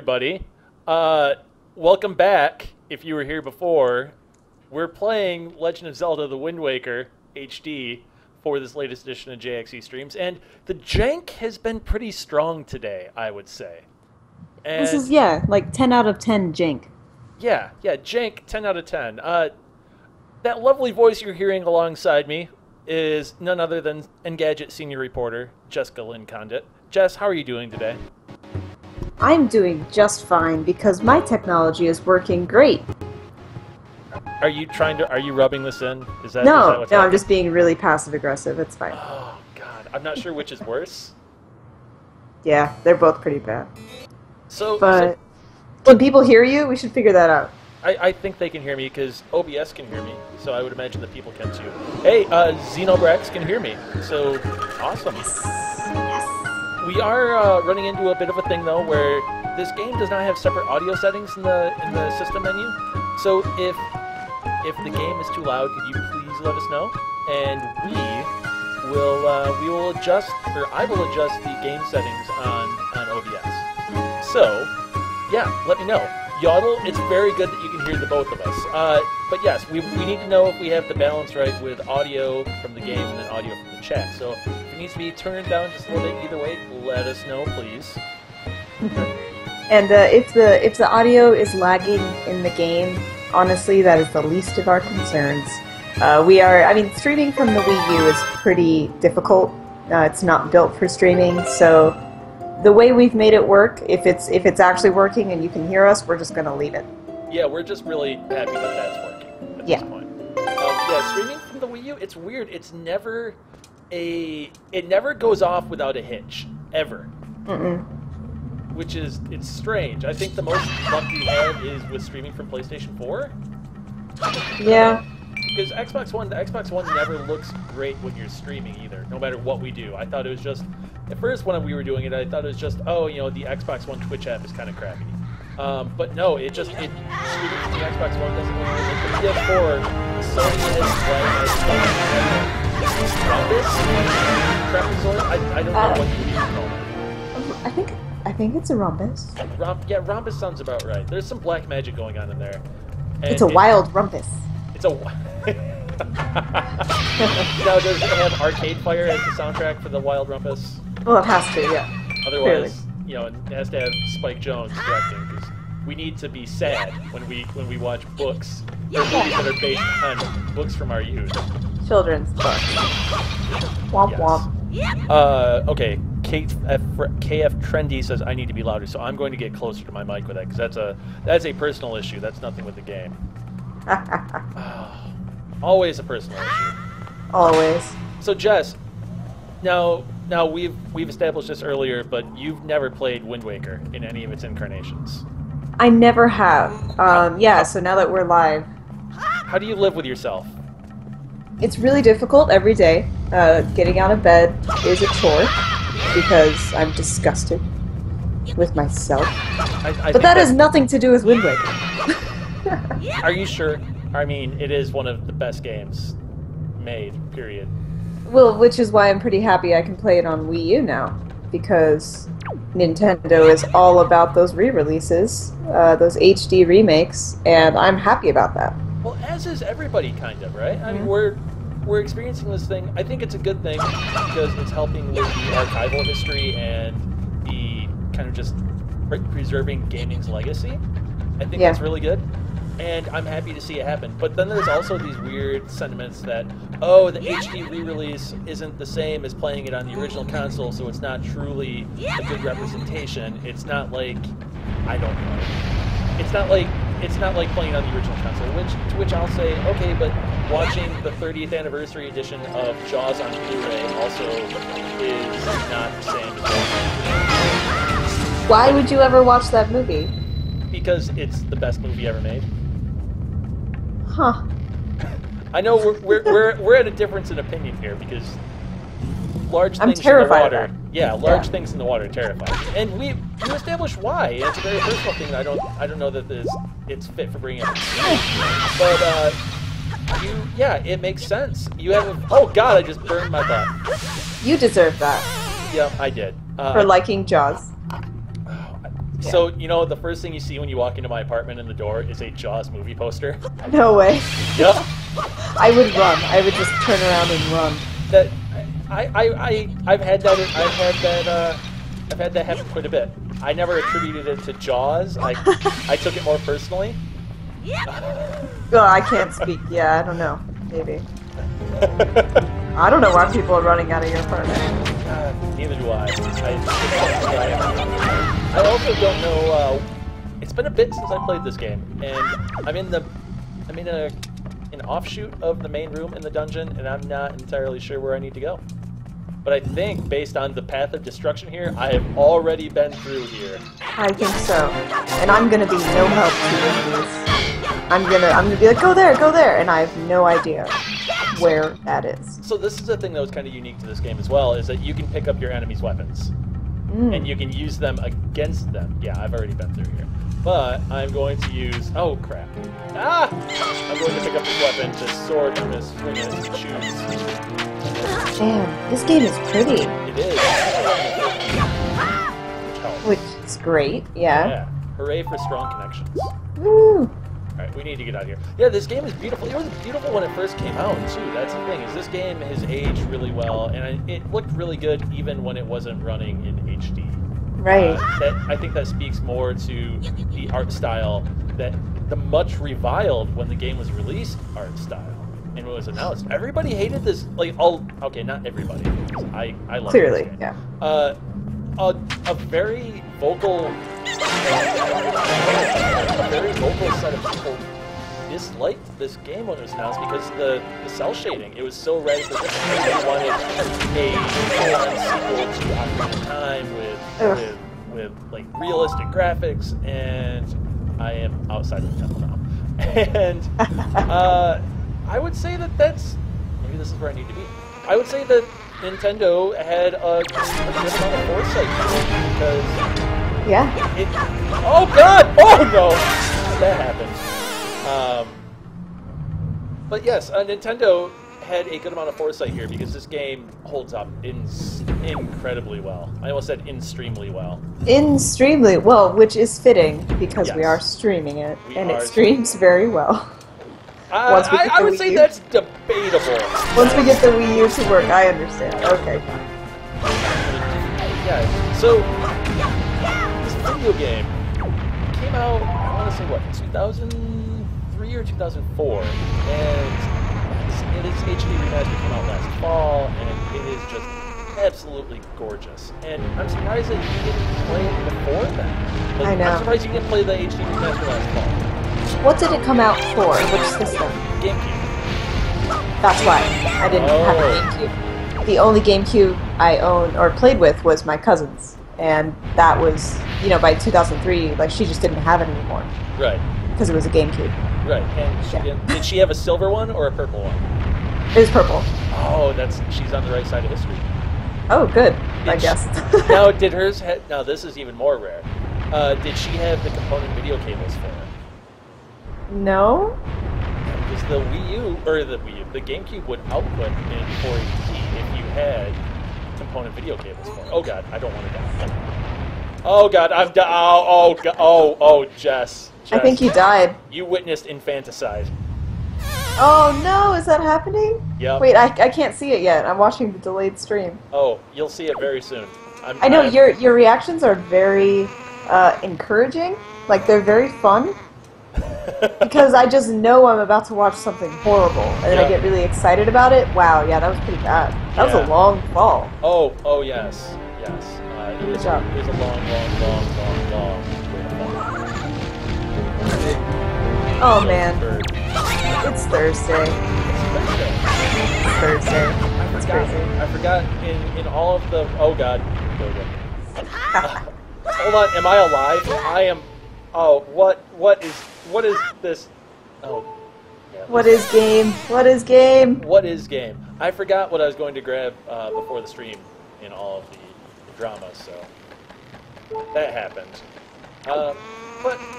everybody. Welcome back. If you were here before, we're playing Legend of Zelda: The Wind Waker HD for this latest edition of JXE streams, and the jank has been pretty strong today, I would say. And This is, like 10 out of 10 jank. yeah, jank 10 out of 10. That lovely voice you're hearing alongside me is none other than Engadget senior reporter Jessica Lynn Condit. Jess, how are you doing today? I'm doing just fine because my technology is working great. Are you rubbing this in? Is that No, what's I'm happening? just being really passive-aggressive. It's fine. Oh, God. I'm not sure which is worse. Yeah, they're both pretty bad. So Can people hear you? We should figure that out. I think they can hear me because OBS can hear me, so I would imagine that people can too. Hey, Xenobrex can hear me, so awesome. We are running into a bit of a thing though, where this game does not have separate audio settings in the system menu. So if the game is too loud, could you please let us know, and we will adjust, or I will adjust the game settings on OBS. So yeah, let me know. Yodel, it's very good that you can hear the both of us. But yes, we need to know if we have the balance right with audio from the game and then audio from the chat. So if it needs to be turned down just a little bit either way, let us know, please. And if the audio is lagging in the game, honestly, that is the least of our concerns. Streaming from the Wii U is pretty difficult. It's not built for streaming, so the way we've made it work, if it's actually working and you can hear us, we're just going to leave it. Yeah, we're just really happy that that's working at this point. Streaming from the Wii U, it's weird. It never goes off without a hitch, ever. Which is, it's strange. I think the most luck we have is with streaming from PlayStation 4. Yeah. Because the Xbox One never looks great when you're streaming either, no matter what we do. I thought it was just, at first when we were doing it, I thought it was just, oh, the Xbox One Twitch app is kind of crappy. But no, streaming from the Xbox One doesn't look good. Like the PS4, Sony has Trapezoid? I don't know what you even call it. I think it's a rhombus. Rhombus sounds about right. There's some black magic going on in there. And It's a wild rumpus. It's a... Now, does it have Arcade Fire as the soundtrack for the Wild Rumpus? Well, it has to, yeah. Otherwise, it has to have Spike Jonze directing, because we need to be sad when we watch books, or movies that are based on books from our youth. Children's books. Womp womp. Okay, KF Trendy says I need to be louder, so I'm going to get closer to my mic with that, because that's a personal issue. That's nothing with the game. Always a personal issue. Always. So Jess, now we've established this earlier, but you've never played Wind Waker in any of its incarnations. I never have. So now that we're live, How do you live with yourself? it's really difficult every day. Getting out of bed is a chore because I'm disgusted with myself. But that has nothing to do with Wind Waker. Are you sure? I mean, it is one of the best games made, period. Well, which is why I'm pretty happy I can play it on Wii U now, because Nintendo is all about those re-releases, those HD remakes, and I'm happy about that. Well, as is everybody, kind of, right? I mean, we're experiencing this thing. I think it's a good thing because it's helping with the archival history and the kind of just preserving gaming's legacy. I think that's really good. And I'm happy to see it happen. But then there's also these weird sentiments that, oh, the HD re-release isn't the same as playing it on the original console, so it's not truly a good representation. It's not like, I don't know. It's not like playing it on the original console, to which I'll say, okay, but watching the 30th anniversary edition of Jaws on Blu-ray also is not the same as Why would you ever watch that movie? because it's the best movie ever made. Huh. I know we're at a difference in opinion here because large I'm things in the terrified water. of that. Yeah, large things in the water terrify me. And we established why. It's a very personal thing. I don't know that it's fit for bringing up. But it makes sense. You have oh god, I just burned my butt. You deserve that. Yeah, I did. For liking Jaws. So, you know, the first thing you see when you walk into my apartment in the door is a Jaws movie poster. No way. Yep. I would run. I would just turn around and run. That I've had that happen quite a bit. I never attributed it to Jaws. I took it more personally. Well, I can't speak. Yeah, I don't know. Maybe. I don't know why people are running out of your apartment. Neither do I. I also don't know. It's been a bit since I played this game, and I'm in an offshoot of the main room in the dungeon, and I'm not entirely sure where I need to go. But I think, based on the path of destruction here, I have already been through here. I think so, and I'm gonna be no help to you in these. I'm gonna be like, go there, and I have no idea where that is. So this is the thing that was kind of unique to this game as well, is that you can pick up your enemy's weapons. And you can use them against them. Yeah, I've already been through here. But I'm going to use... Oh, crap. Ah! I'm going to pick up this weapon, this sword, I'm going to swing it and choose. Damn, this game is pretty. It is. Which is great, yeah. Yeah. Hooray for strong connections. Woo! Alright, we need to get out of here. Yeah, this game is beautiful. It was beautiful when it first came out, too. That's the thing, is this game has aged really well, and it looked really good even when it wasn't running in HD. Right. I think that speaks more to the art style, that the much reviled when the game was released art style. And when it was announced, everybody hated this, okay, not everybody. I love Clearly, this game. yeah. A very vocal set of people disliked this game when it was announced because the cell shading. It was so radically different. They wanted a full-on sequel to Ocarina of Time with like realistic graphics, and I am outside of the temple now. And I would say that maybe this is where I need to be. I would say that Nintendo had a good amount of foresight because oh god! Oh no! That happened. But yes, Nintendo had a good amount of foresight here because this game holds up incredibly well. I almost said extremely well. Extremely well, which is fitting because we are streaming it, and it streams very well. I would say that's debatable. Once we get the Wii U to work, I understand. Okay. Yeah, so this video game came out, I want to say, what, 2003 or 2004? And its HD remaster came out last fall, and it is just absolutely gorgeous. And I'm surprised that you didn't play it before then. I know. I'm surprised you didn't play the HD remaster last fall. What did it come out for? Which system? GameCube. That's why. I didn't have a GameCube. The only GameCube I owned or played with was my cousin's. And that was, by 2003, like, she just didn't have it anymore. Right. Because it was a GameCube. Right. And did she have a silver one or a purple one? It was purple. Oh, she's on the right side of history. Oh, good, I guess. Now, did hers now this is even more rare. Did she have the component video cables for it? No. Because the GameCube would output in 480p if you had component video cables for it. Oh god, I don't want to die. Oh god, I'm Jess. I think you died. You witnessed infanticide. Oh no, is that happening? Yep. Wait, I can't see it yet. I'm watching the delayed stream. Oh, you'll see it very soon. I know your reactions are very encouraging. Like, they're very fun. Because I just know I'm about to watch something horrible, and then I get really excited about it. Wow, yeah, that was pretty bad. That was a long fall. Oh yes. Good job. It was a long way to fall. Oh man, it's Thursday. It's Thursday. It's crazy. I forgot in all of the. Oh god. Hold on, am I alive? I am. Oh, what is this? Oh. Yeah, What is game? What is game? What is game? I forgot what I was going to grab before the stream in all of the drama, so that happened.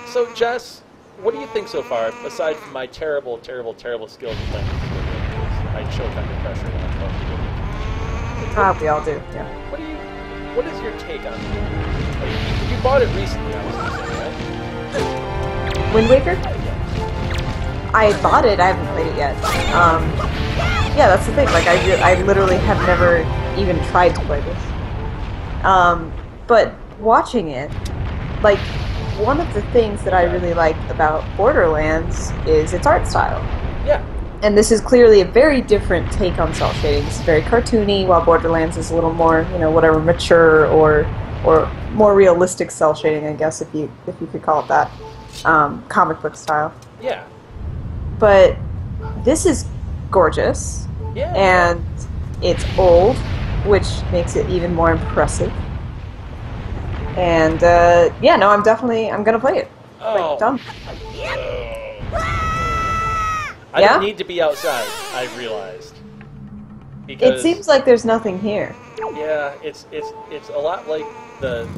So Jess, what do you think so far, aside from my terrible skills in playing video games? I choke under pressure when I'm playing video games. We all do, yeah. What is your take on video games? Like, you you bought it recently, I was gonna say, right? Wind Waker? Yeah. I bought it. I haven't played it yet. Yeah, that's the thing. Like, I literally have never even tried to play this. But watching it, like, one of the things that I really like about Borderlands is its art style. Yeah. And this is clearly a very different take on cel shading. It's very cartoony, while Borderlands is a little more, you know, whatever, mature or more realistic cel shading, I guess, if you could call it that, comic book style. Yeah. But this is gorgeous, Yeah. and it's old, which makes it even more impressive. And yeah, no, I'm gonna play it. Oh. Like, done. I Yeah? don't need to be outside, I realized. Because, It seems like there's nothing here. yeah, it's a lot like the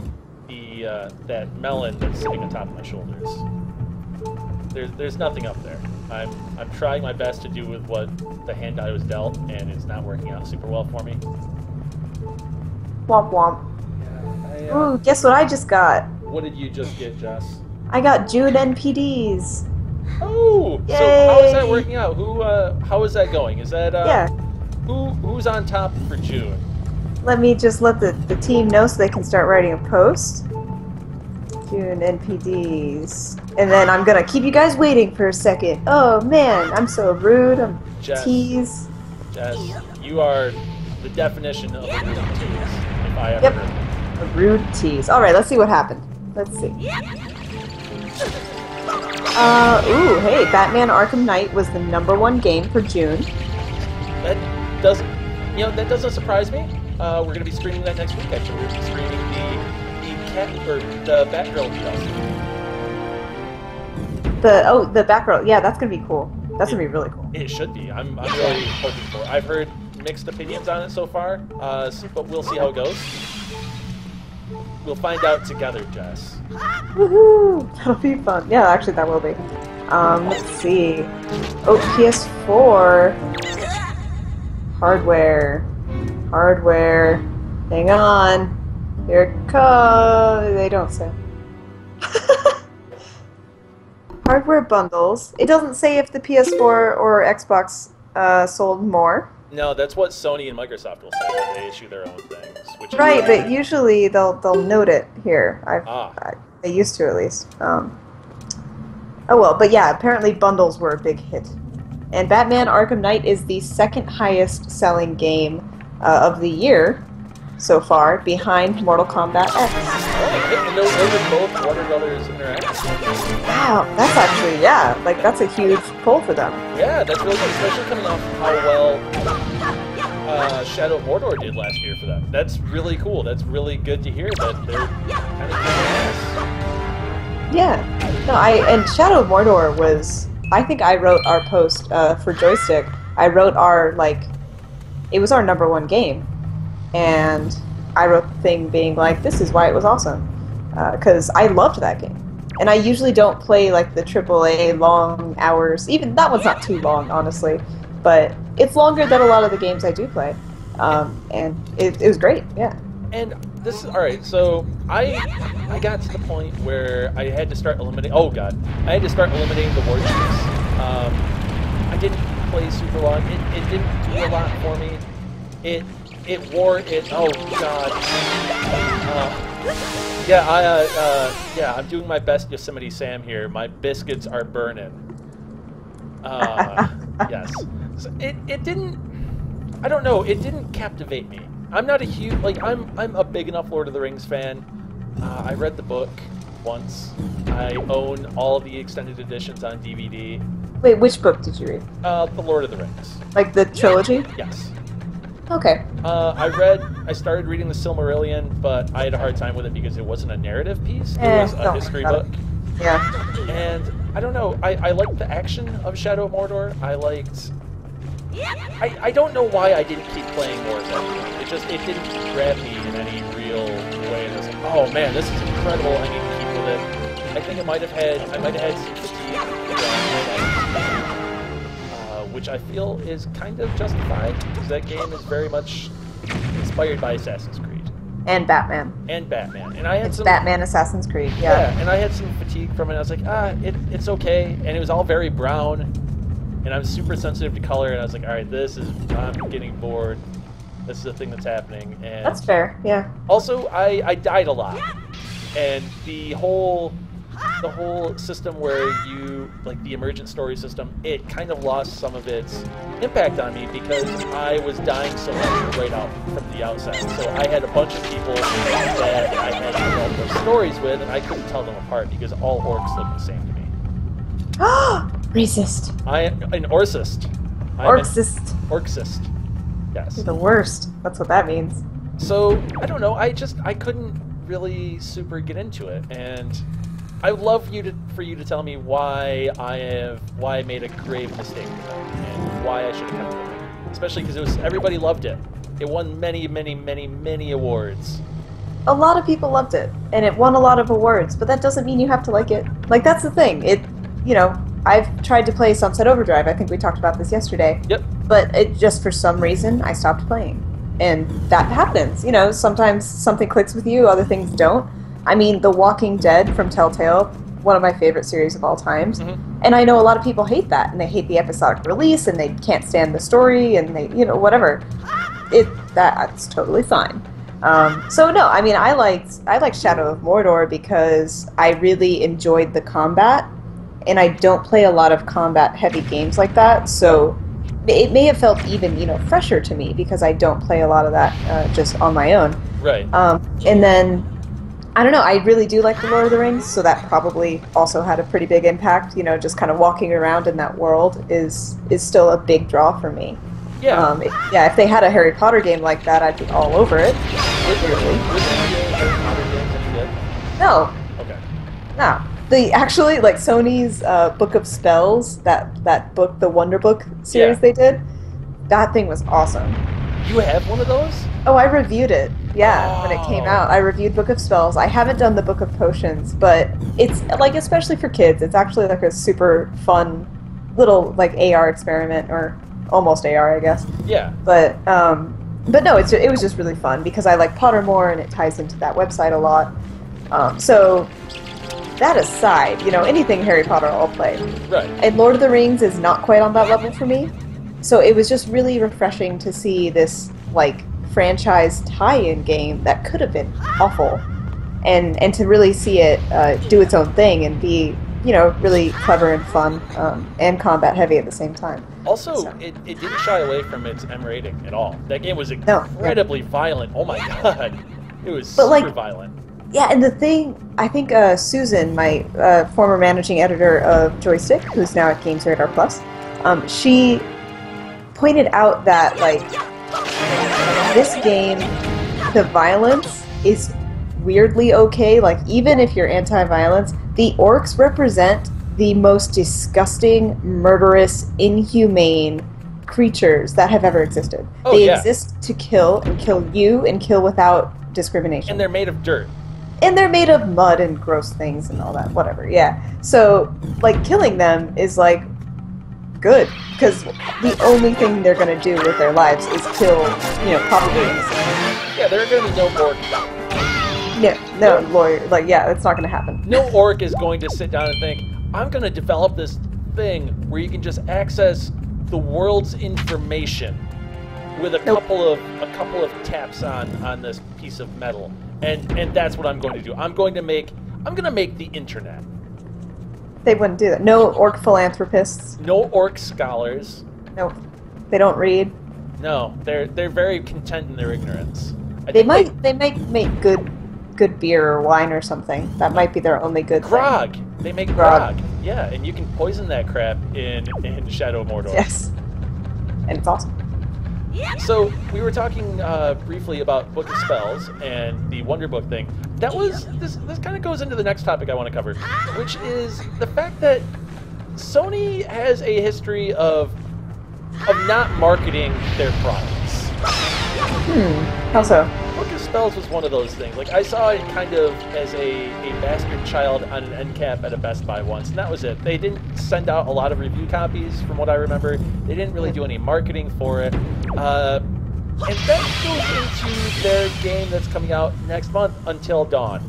that melon that's sitting on top of my shoulders. There's nothing up there. I'm trying my best to do with what the hand I was dealt, and it's not working out super well for me. Womp womp. Yeah, Ooh, guess what I just got? what did you just get, Jess? I got June NPDs. Oh, Yay! so how is that working out? How is that going? Is that Yeah. Who's on top for June? Let me just let the team know so they can start writing a post. June NPDs. And then I'm gonna keep you guys waiting for a second. Oh man, I'm so rude. I'm Jess. tease. Jess, you are the definition of a rude tease, if I ever Yep. heard one. A rude tease. Alright, let's see what happened. Let's see. Ooh, hey, Batman Arkham Knight was the #1 game for June. That doesn't surprise me. We're going to be streaming that next week. Actually, we're going to be streaming the Batgirl DLC. The back row. Yeah, that's gonna be cool. That's gonna be really cool. It should be. I'm really hoping for it. I've heard mixed opinions on it so far, but we'll see how it goes. We'll find out together, Jess. Woohoo! That'll be fun. Yeah, actually, that will be. Let's see. Oh, PS4 hardware. Hang on. Here it comes. They don't say. Hardware bundles. It doesn't say if the PS4 or Xbox sold more. No, that's what Sony and Microsoft will say when they issue their own things. Which Right, is, but usually they'll note it here. Ah. They used to, at least. Oh well, but yeah, apparently bundles were a big hit. And Batman Arkham Knight is the second highest selling game of the year so far, behind Mortal Kombat X. Oh, and those are both Warner Brothers Interactive. Wow, that's actually, yeah, like that's a huge pull for them. Yeah, that's really good, especially coming off how well Shadow of Mordor did last year for them. That's really cool. That's really good to hear that they're kind of kicking ass. Yeah, no, and Shadow of Mordor was, I think I wrote our post for Joystick. I wrote our, like, it was our #1 game. And I wrote the thing being like, this is why it was awesome. Because I loved that game. And I usually don't play like the AAA long hours. Even that one's not too long, honestly. But it's longer than a lot of the games I do play. And it was great, yeah. And this is, alright, so I got to the point where I had to start eliminating, I had to start eliminating the war chiefs. I didn't play super long. It didn't do a lot for me. Oh god. I'm doing my best Yosemite Sam here. My biscuits are burning. Yes. So it didn't, I don't know, it didn't captivate me. I'm not a huge, I'm a big enough Lord of the Rings fan. I read the book once. I own all of the extended editions on DVD. Wait, which book did you read? The Lord of the Rings. Like the trilogy? Yes. Okay. I started reading the Silmarillion, but I had a hard time with it because it wasn't a narrative piece. It was a history book. Yeah. And I don't know, I liked the action of Shadow of Mordor. I don't know why I didn't keep playing more of that game. It didn't grab me in any real way. And I was like, oh man, this is incredible, I need to keep with it. I think I might have had some fatigue, which I feel is kind of justified, because that game is very much inspired by Assassin's Creed. And Batman. And I had It's some Batman Assassin's Creed, yeah. and I had some fatigue from it. I was like, it's okay. And it was all very brown, and I'm super sensitive to color. And I was like, all right, I'm getting bored. This is the thing that's happening. And That's fair, yeah. also, I died a lot, and the whole system where you, like the emergent story system, it kind of lost some of its impact on me because I was dying so much right out from the outset. So I had a bunch of people that I had developed those stories with, and I couldn't tell them apart because all orcs look the same to me. Racist. I am an orcist. Orcsist. Orcsist. Yes. You're the worst. That's what that means. So I don't know. I couldn't really super get into it, and I would love for you to tell me why I made a grave mistake with it, and why I should have kept it. Especially because everybody loved it. It won many, many, many, many awards. A lot of people loved it, and it won a lot of awards, but that doesn't mean you have to like it. Like, that's the thing. I've tried to play Sunset Overdrive. I think we talked about this yesterday. Yep. But it just, for some reason, I stopped playing. And that happens. Sometimes something clicks with you, other things don't. I mean, The Walking Dead from Telltale, one of my favorite series of all times. Mm-hmm. And I know a lot of people hate that, and they hate the episodic release, and they can't stand the story, and they, whatever. That's totally fine. So no, I mean, I liked Shadow of Mordor because I really enjoyed the combat, and I don't play a lot of combat-heavy games like that, so it may have felt even, fresher to me because I don't play a lot of that just on my own. Right. And then, I don't know, I really do like The Lord of the Rings, so that probably also had a pretty big impact. Just kind of walking around in that world is still a big draw for me. Yeah. If they had a Harry Potter game like that, I'd be all over it. Was the Harry Potter games any good? No. Okay. No. Actually, like Sony's Book of Spells, that book, the Wonder Book series they did, that thing was awesome. You have one of those? Oh, I reviewed it. Yeah, when it came out. I reviewed Book of Spells. I haven't done the Book of Potions, but it's, like, especially for kids, it's actually, like, a super fun little, like, AR experiment, or almost AR, I guess. Yeah. But no, it was just really fun, because I like Pottermore, and it ties into that website a lot. So, that aside, anything Harry Potter I'll play. Right. And Lord of the Rings is not quite on that level for me. So it was just really refreshing to see this, like, franchise tie-in game that could have been awful. And to really see it do its own thing and be, really clever and fun and combat-heavy at the same time. Also, it didn't shy away from its M rating at all. That game was incredibly violent. Oh my god. It was super violent. Yeah, and the thing, I think Susan, my former managing editor of Joystick, who's now at Games Radar Plus, she pointed out that, like, this game, the violence is weirdly okay. Like, even if you're anti-violence, the orcs represent the most disgusting, murderous, inhumane creatures that have ever existed. They exist to kill, and kill you, and kill without discrimination. And they're made of dirt. And they're made of mud and gross things and all that, whatever, yeah. So, like, killing them is, like, good, because the only thing they're going to do with their lives is kill, probably innocent. Yeah, there are going to be no orc. No, lawyer, like, yeah, it's not going to happen. No orc is going to sit down and think, I'm going to develop this thing where you can just access the world's information with a couple of taps on this piece of metal. And that's what I'm going to do. I'm going to make the internet. They wouldn't do that. No orc philanthropists. No orc scholars. No, they don't read. No, they're very content in their ignorance. They might make good beer or wine or something. That might be their only good grog. thing. They make grog. Yeah, and you can poison that crap in Shadow of Mordor. Yes, and it's awesome. So we were talking briefly about Book of Spells and the Wonder Book thing. This kind of goes into the next topic I want to cover, which is the fact that Sony has a history of not marketing their products. How so? Book of Spells was one of those things. Like, I saw it kind of as a bastard child on an end cap at a Best Buy once, and that was it. They didn't send out a lot of review copies, from what I remember. They didn't really do any marketing for it. And that goes into their game that's coming out next month, Until Dawn.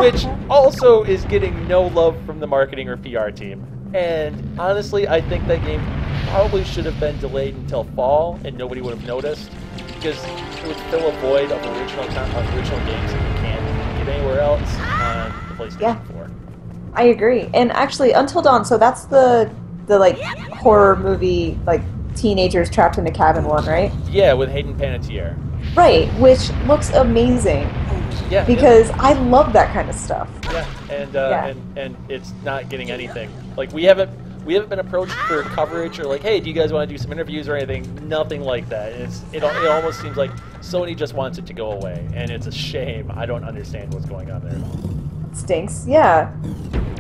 Which also is getting no love from the marketing or PR team. And honestly, I think that game probably should have been delayed until fall, and nobody would have noticed, because it would fill a void of original games that you can't get anywhere else on the PlayStation 4. I agree. And actually, Until Dawn, so that's the like horror movie, like teenagers trapped in a cabin one, right? Yeah, with Hayden Panettiere. Right, which looks amazing. Yeah, because I love that kind of stuff. Yeah, and it's not getting anything. Like we haven't been approached for coverage or like, hey, do you guys want to do some interviews or anything? Nothing like that. It almost seems like Sony just wants it to go away, and it's a shame. I don't understand what's going on there. Stinks. Yeah.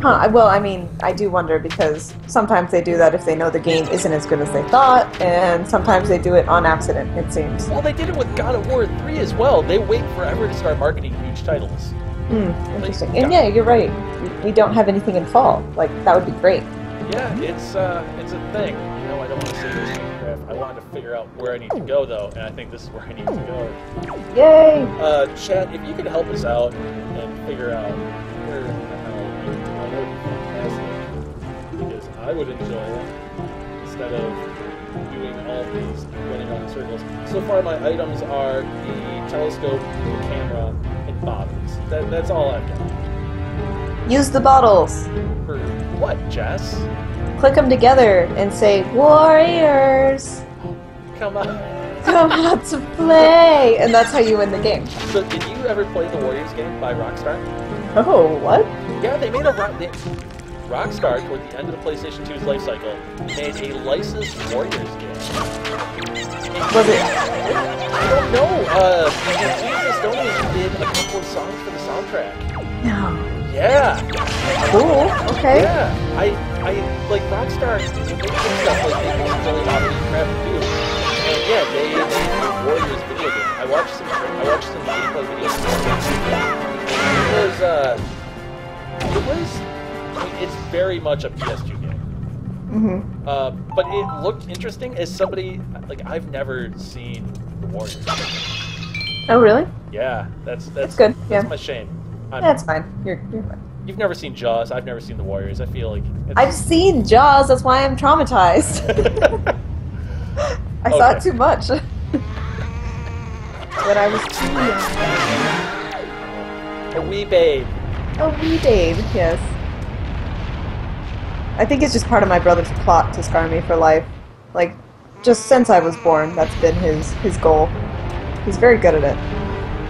Huh. Well, I mean, I do wonder because sometimes they do that if they know the game isn't as good as they thought, and sometimes they do it on accident, it seems. Well, they did it with God of War 3 as well. They wait forever to start marketing huge titles. Interesting. And yeah, you're right. We don't have anything in fall. Like, that would be great. Yeah, it's a thing. You know, I don't want to say this paragraph. I wanted to figure out where I need to go, though, and I think this is where I need to go. Yay! Chad, if you could help us out and figure out where the hell I need to go, that would be fantastic. Because I would enjoy it instead of doing all these running around in circles. So far, my items are the telescope, the camera, and bottles. That's all I've got. Use the bottles. For what, Jess? Click them together and say, Warriors! Come on. Come out to play! And that's how you win the game. So, did you ever play the Warriors game by Rockstar? Oh, what? Yeah, they made Rockstar, toward the end of the PlayStation 2's life cycle, made a licensed Warriors game. Was it? I don't know. Jesus Stone did a couple of songs for the soundtrack. No. Yeah. Cool. Okay. Yeah. I like Rockstar. They make stuff like they make really obvious crap too. And yeah, they made a Warriors video game. I watched some gameplay videos. I mean, it's very much a PS2 game. But it looked interesting as somebody like I've never seen the Warriors. Oh, really? Yeah, that's good. That's my shame. That's fine. You're fine. You've never seen Jaws. I've never seen the Warriors. I feel like I've seen Jaws. That's why I'm traumatized. I saw it too much when I was too young. A wee babe. A wee babe. Yes. I think it's just part of my brother's plot to scar me for life. Like, just since I was born, that's been his goal. He's very good at it.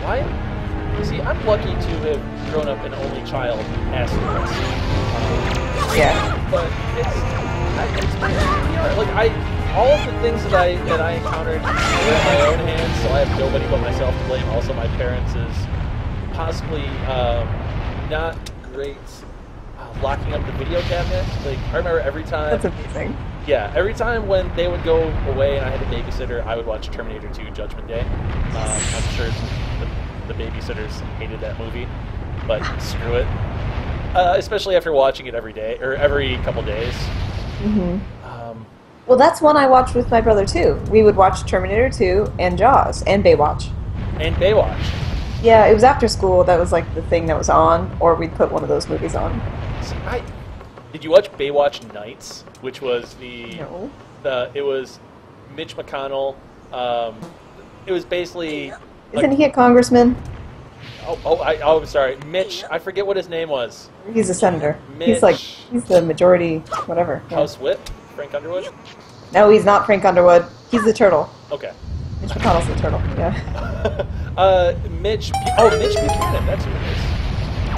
Why? See, I'm lucky to have grown up an only child as this. Yeah. But all of the things that I encountered were in my own hands, so I have nobody but myself to blame. Also, my parents is possibly not great locking up the video cabinet. Like, I remember every time. That's amazing. Yeah, every time when they would go away and I had a babysitter, I would watch Terminator 2 Judgment Day. I'm sure the babysitters hated that movie, but screw it. Especially after watching it every day, or every couple days. Well, that's one I watched with my brother, too. We would watch Terminator 2 and Jaws and Baywatch. And Baywatch. Yeah, it was after school. That was like the thing that was on, or we'd put one of those movies on. See, did you watch Baywatch Nights, which was No. It was Mitch McConnell. It was basically. Isn't he a congressman? I'm sorry, Mitch. I forget what his name was. He's a senator. Mitch. He's the majority, whatever. Yeah. House Whip, Frank Underwood. No, he's not Frank Underwood. He's the turtle. Okay. Mitch McConnell's the turtle. Yeah. Mitch Buchanan. That's who it is.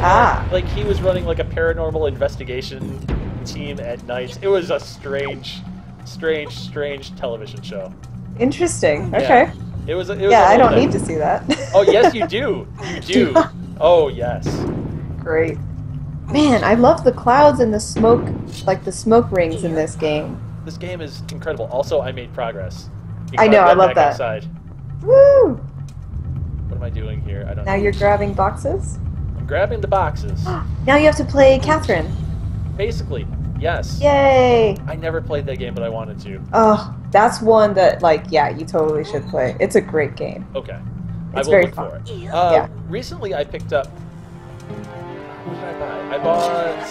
Ah. Like he was running like a paranormal investigation team at night. It was a strange television show. Interesting. Yeah. Okay. It was I don't need to see that. Oh yes, you do. You do. Oh yes. Great. Man, I love the clouds and the smoke, like the smoke rings in this game. This game is incredible. Also, I made progress. I know. I love that. Outside. Woo! What am I doing here? I don't know. Now you're grabbing boxes? I'm grabbing the boxes. Now you have to play Catherine. Basically, yes. Yay! I never played that game, but I wanted to. Oh, That's one that, like, yeah, you totally should play. It's a great game. Okay. It's I will very look fun. for it. Yeah. Recently, I picked up. What did I buy? I bought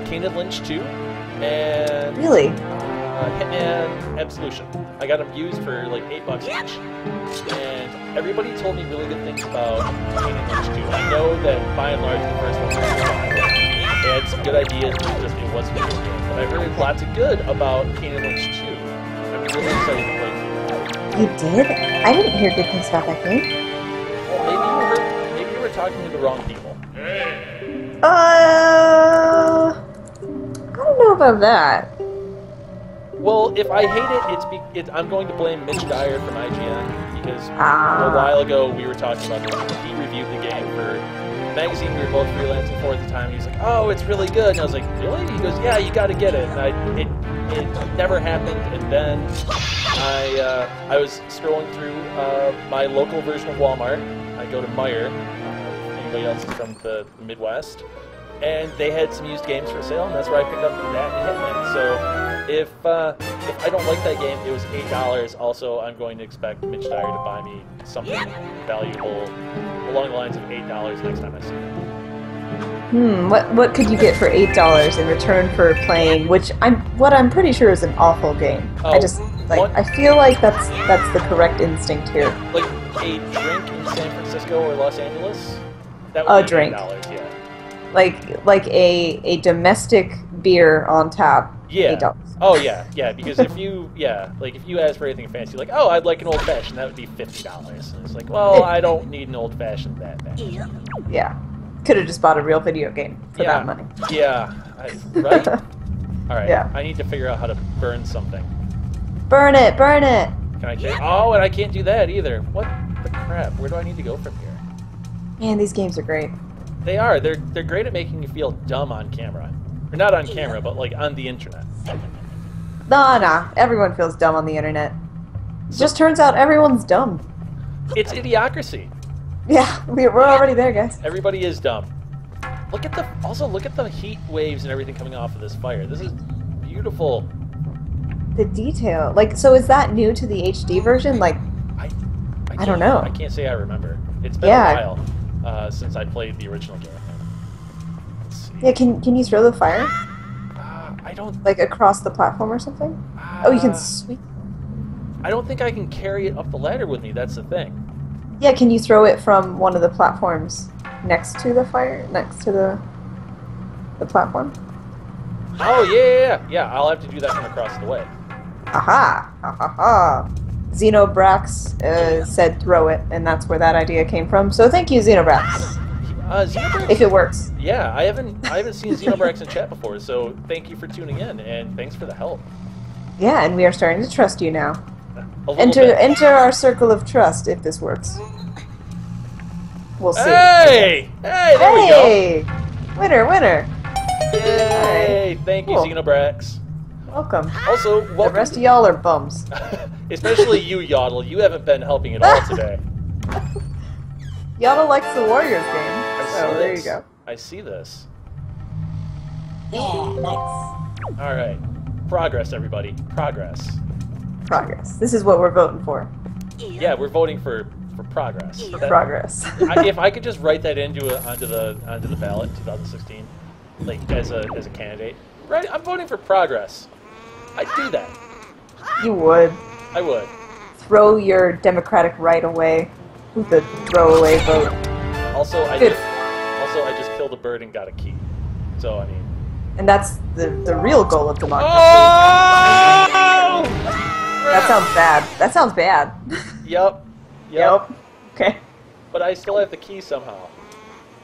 Kane Lynch 2 and Really? Hitman Absolution. I got them used for like $8 each, and everybody told me really good things about Kane Lynch 2. I know that by and large the first one was fine. It had some good ideas, but it wasn't a good game. But I heard lots of good about Kane Lynch 2. I'm really excited to play through that. You did? I didn't hear good things about that game. Well, maybe you were talking to the wrong people. I don't know about that. Well, if I hate it, I'm going to blame Mitch Dyer from IGN because a while ago we were talking about this. He reviewed the game for a magazine we were both freelancing for at the time. And he was like, "Oh, it's really good," and I was like, "Really?" He goes, "Yeah, you got to get it." And it never happened. And then I was scrolling through my local version of Walmart. I go to Meijer. Anybody else is from the Midwest? And they had some used games for sale, and that's where I picked up that and Hitman. So if I don't like that game, it was $8. Also, I'm going to expect Mitch Dyer to buy me something valuable along the lines of $8 next time I see him. What could you get for $8 in return for playing? I'm pretty sure is an awful game. Oh, I feel like that's the correct instinct here. Like a drink in San Francisco or Los Angeles. That A would be drink. $8, yeah. Like a domestic beer on tap. Yeah. $8. Oh yeah, because if you ask for anything fancy, like, oh, I'd like an old fashioned, that would be $50. And it's like, well, I don't need an old fashioned that bad. Yeah. Could have just bought a real video game for that money. Yeah. Right. All right. Yeah. I need to figure out how to burn something. Burn it! Burn it! Can I? Oh, and I can't do that either. What the crap? Where do I need to go from here? Man, these games are great. They are. They're great at making you feel dumb on camera. Or not on camera, but like on the internet. Nah. Everyone feels dumb on the internet. It just turns out everyone's dumb. It's idiocracy. Yeah, we're already there, guys. Everybody is dumb. Look at the heat waves and everything coming off of this fire. This is beautiful. The detail. Like, so is that new to the HD version? Like, I don't know. I can't say I remember. It's been a while since I played the original game. Let's see. Yeah, can you throw the fire? I don't... Like, across the platform or something? Oh, you can sweep... I don't think I can carry it up the ladder with me, that's the thing. Yeah, can you throw it from one of the platforms next to the fire? Next to the platform? Oh, yeah, I'll have to do that from across the way. Aha! Ha ha ha! Xenobrax said throw it, and that's where that idea came from. So thank you, Xenobrax. Xenobrax? If it works. Yeah, I haven't seen Xenobrax in chat before, so thank you for tuning in, and thanks for the help. Yeah, and we are starting to trust you now. Enter our circle of trust if this works. We'll see. Hey! Hey, there we go! Winner! Yay! Thank you, Xenobrax. Welcome. Also, welcome. The rest of y'all are bums. Especially you, Yodel. You haven't been helping at all today. Yodel likes the Warriors game, so there you go. I see this. Yeah, nice. All right. Progress, everybody. Progress. This is what we're voting for. Yeah, we're voting for progress. Progress. If I could just write that onto the ballot in 2016, like as a candidate, right? I'm voting for progress. I'd do that. You would. I would. Throw your democratic right away with the throwaway vote. Also, I just killed a bird and got a key. So I mean. And that's the real goal of democracy. Oh! That sounds bad. Yep. Okay. But I still have the key somehow.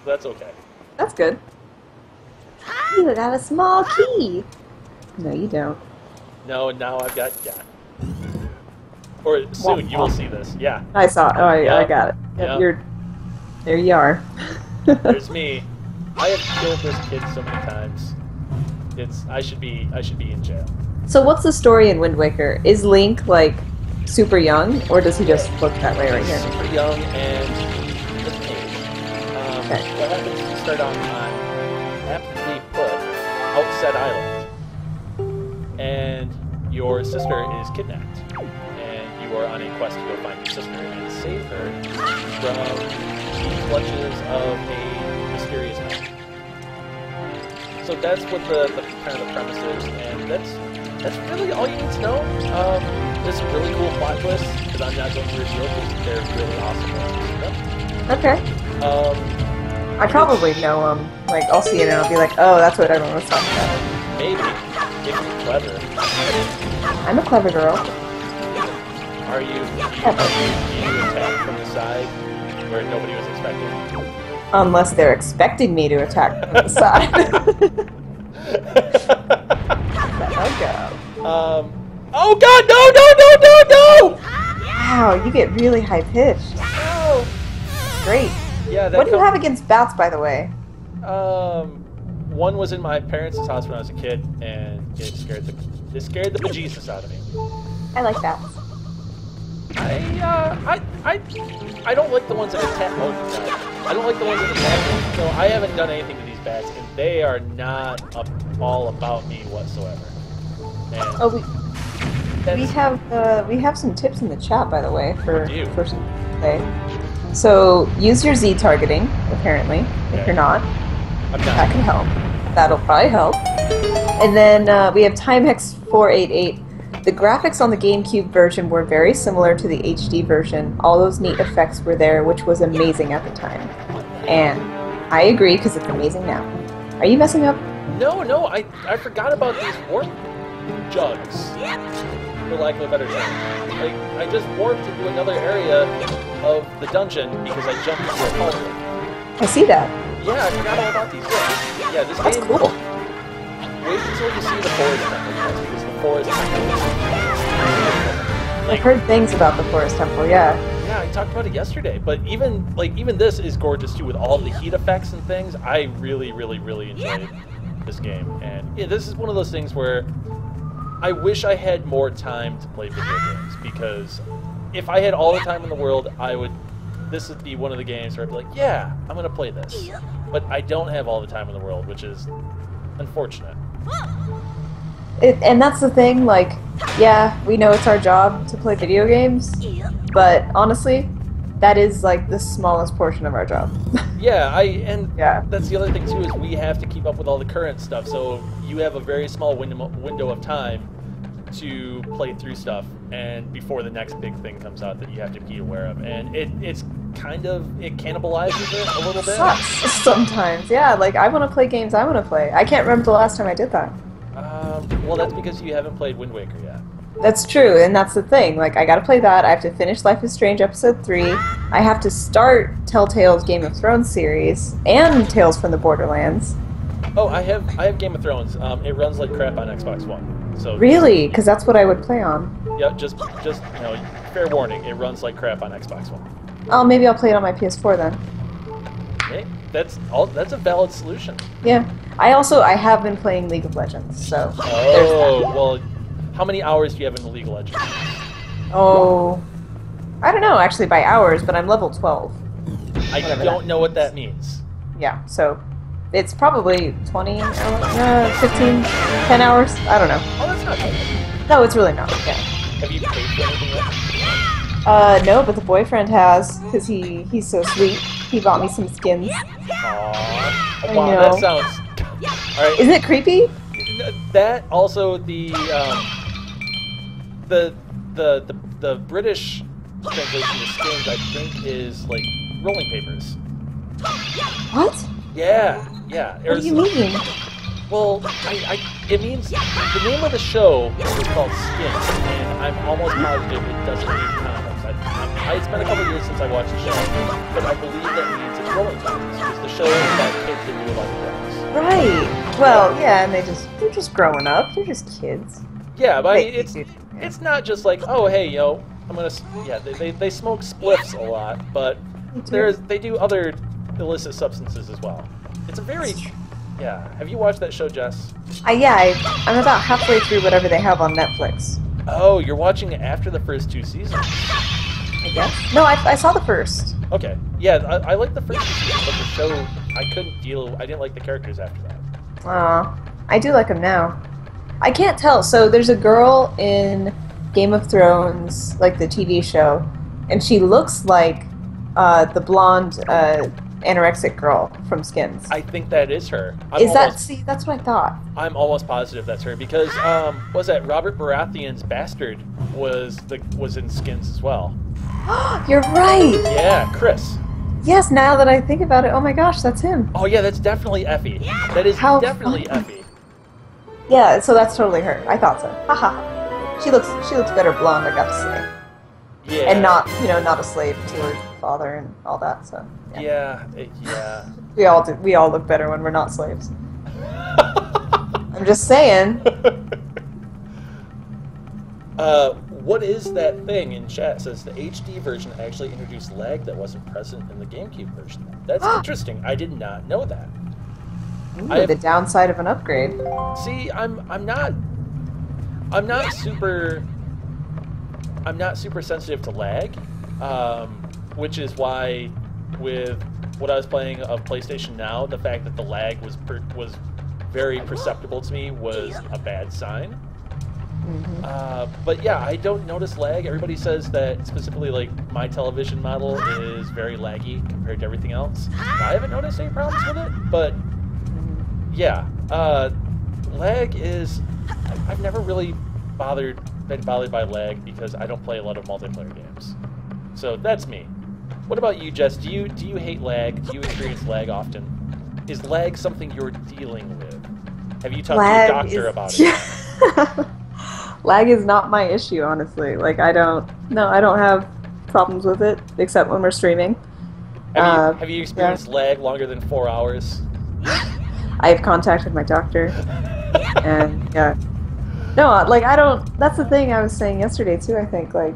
That's okay. That's good. You got a small key. No, you don't. No, now I've got Or soon you will see this. Yeah. I saw it. Oh, I got it. Yep. There you are. There's me. I have killed this kid so many times. I should be in jail. So what's the story in Wind Waker? Is Link like super young, or does he just look that way right here? Super young and doesn't age. Okay. What happens is you start on aptly put Outset Island, and your sister is kidnapped, and you are on a quest to go find your sister and save her from the clutches of a mysterious man. So that's what the kind of the premise is, and that's really all you need to know. There's some really cool plot twists that I'm not going to reveal because they're really awesome once you see them. Okay. I probably know them. Like, I'll see it and I'll be like, oh, that's what everyone was talking about. Maybe. If you're clever. I'm a clever girl. Are you attacked from the side where nobody was expecting? Unless they're expecting me to attack from the side. Let her go. Oh god, no! Wow, you get really high pitched. No! Great. Yeah, what do you have against bats, by the way? One was in my parents' house when I was a kid, and it scared the bejesus out of me. I like bats. I don't like the ones that attack. Oh, God. I don't like the ones that attack me. So I haven't done anything to these bats, and they are not all about me whatsoever. And we have some tips in the chat, by the way, for some today. So use your Z targeting, apparently, if you're not. I'm not. That can help. That'll probably help. And then we have Timex488. The graphics on the GameCube version were very similar to the HD version. All those neat effects were there, which was amazing at the time. And I agree, because it's amazing now. Are you messing up? No, I forgot about these warp jugs, for lack of a better term. Like, I just warped into another area of the dungeon because I jumped into a hole. I see that. Yeah, I forgot all about these things. Yeah, this That's game... cool. Wait until you see the forest temple, guys, because the forest temple... I've heard things about the forest temple, yeah. Yeah, I talked about it yesterday, but even this is gorgeous too, with all the heat effects and things. I really, really, really enjoyed this game, and yeah, this is one of those things where I wish I had more time to play video games, because if I had all the time in the world, this would be one of the games where I'd be like, yeah, I'm gonna play this. But I don't have all the time in the world, which is unfortunate. And that's the thing, like, yeah, we know it's our job to play video games, but honestly, that is like the smallest portion of our job. Yeah, that's the other thing too, is we have to keep up with all the current stuff, so you have a very small window of time to play through stuff, and before the next big thing comes out that you have to be aware of, and it cannibalizes it a little bit. Sucks sometimes, yeah, like, I want to play games I want to play. I can't remember the last time I did that. Well, that's because you haven't played Wind Waker yet. That's true, and that's the thing. Like, I gotta play that. I have to finish Life is Strange Episode 3. I have to start Telltale's Game of Thrones series and Tales from the Borderlands. Oh, I have Game of Thrones. It runs like crap on Xbox One. So really? Because that's what I would play on. Yeah, just fair warning. It runs like crap on Xbox One. Oh, maybe I'll play it on my PS4 then. Hey, that's a valid solution. Yeah. I have been playing League of Legends, so there's that. Well, how many hours do you have in League of Legends? Oh, I don't know actually by hours, but I'm level 12. I don't know what that means. Yeah, so it's probably 20 hours, 15, 10 hours, I don't know. Oh, that's not bad. No, it's really not, yeah. Have you paid for anything yet? No, but the boyfriend has, because he's so sweet. He bought me some skins. Aww. Wow, that sounds... Alright. Isn't it creepy? That, also the British translation of skins, I think, is like rolling papers. What? Yeah. What do you mean? Well, it means the name of the show is called Skins, and I'm almost positive it doesn't mean comics. It's been a couple years since I watched the show, but I believe that means it's rolling papers, because the show is about kids that do a lot of drugs. Right. Well, yeah, and they're just growing up. They're just kids. Yeah, but it's not just like, oh, hey, I'm gonna... Yeah, they smoke spliffs a lot, but they do other illicit substances as well. It's a very... Yeah. Have you watched that show, Jess? Yeah, I'm about halfway through whatever they have on Netflix. Oh, you're watching it after the first 2 seasons. I guess. No, I saw the first. Okay. Yeah, I liked the first 2 seasons, but the show, I didn't like the characters after that. Aw, I do like them now. I can't tell. So there's a girl in Game of Thrones, like the TV show, and she looks like the blonde anorexic girl from Skins. I think that is her. See, that's what I thought. I'm almost positive that's her because was that Robert Baratheon's bastard was in Skins as well. You're right. Yeah, Chris. Yes, now that I think about it, oh my gosh, that's him. Oh yeah, that's definitely Effie. That is definitely Effie. Yeah, so that's totally her. I thought so. Haha. She looks better blonde, I gotta say. Yeah. And not a slave to her father and all that. So. Yeah. We all look better when we're not slaves. I'm just saying. What is that thing in chat? It says the HD version actually introduced lag that wasn't present in the GameCube version. That's interesting. I did not know that. Ooh, the downside of an upgrade. See, I'm not super sensitive to lag, which is why with what I was playing of PlayStation Now, the fact that the lag was very perceptible to me was a bad sign. But yeah, I don't notice lag. Everybody says that specifically, like, my television model is very laggy compared to everything else. I haven't noticed any problems with it, but yeah, lag is... I've never really been bothered by lag because I don't play a lot of multiplayer games. So that's me. What about you, Jess? Do you hate lag? Do you experience lag often? Is lag something you're dealing with? Have you talked to your doctor about it? Lag is not my issue, honestly. Like, I don't have problems with it, except when we're streaming. Have you experienced lag longer than 4 hours? I have contacted my doctor, and yeah. No, like, I don't... That's the thing I was saying yesterday, too, I think. Like,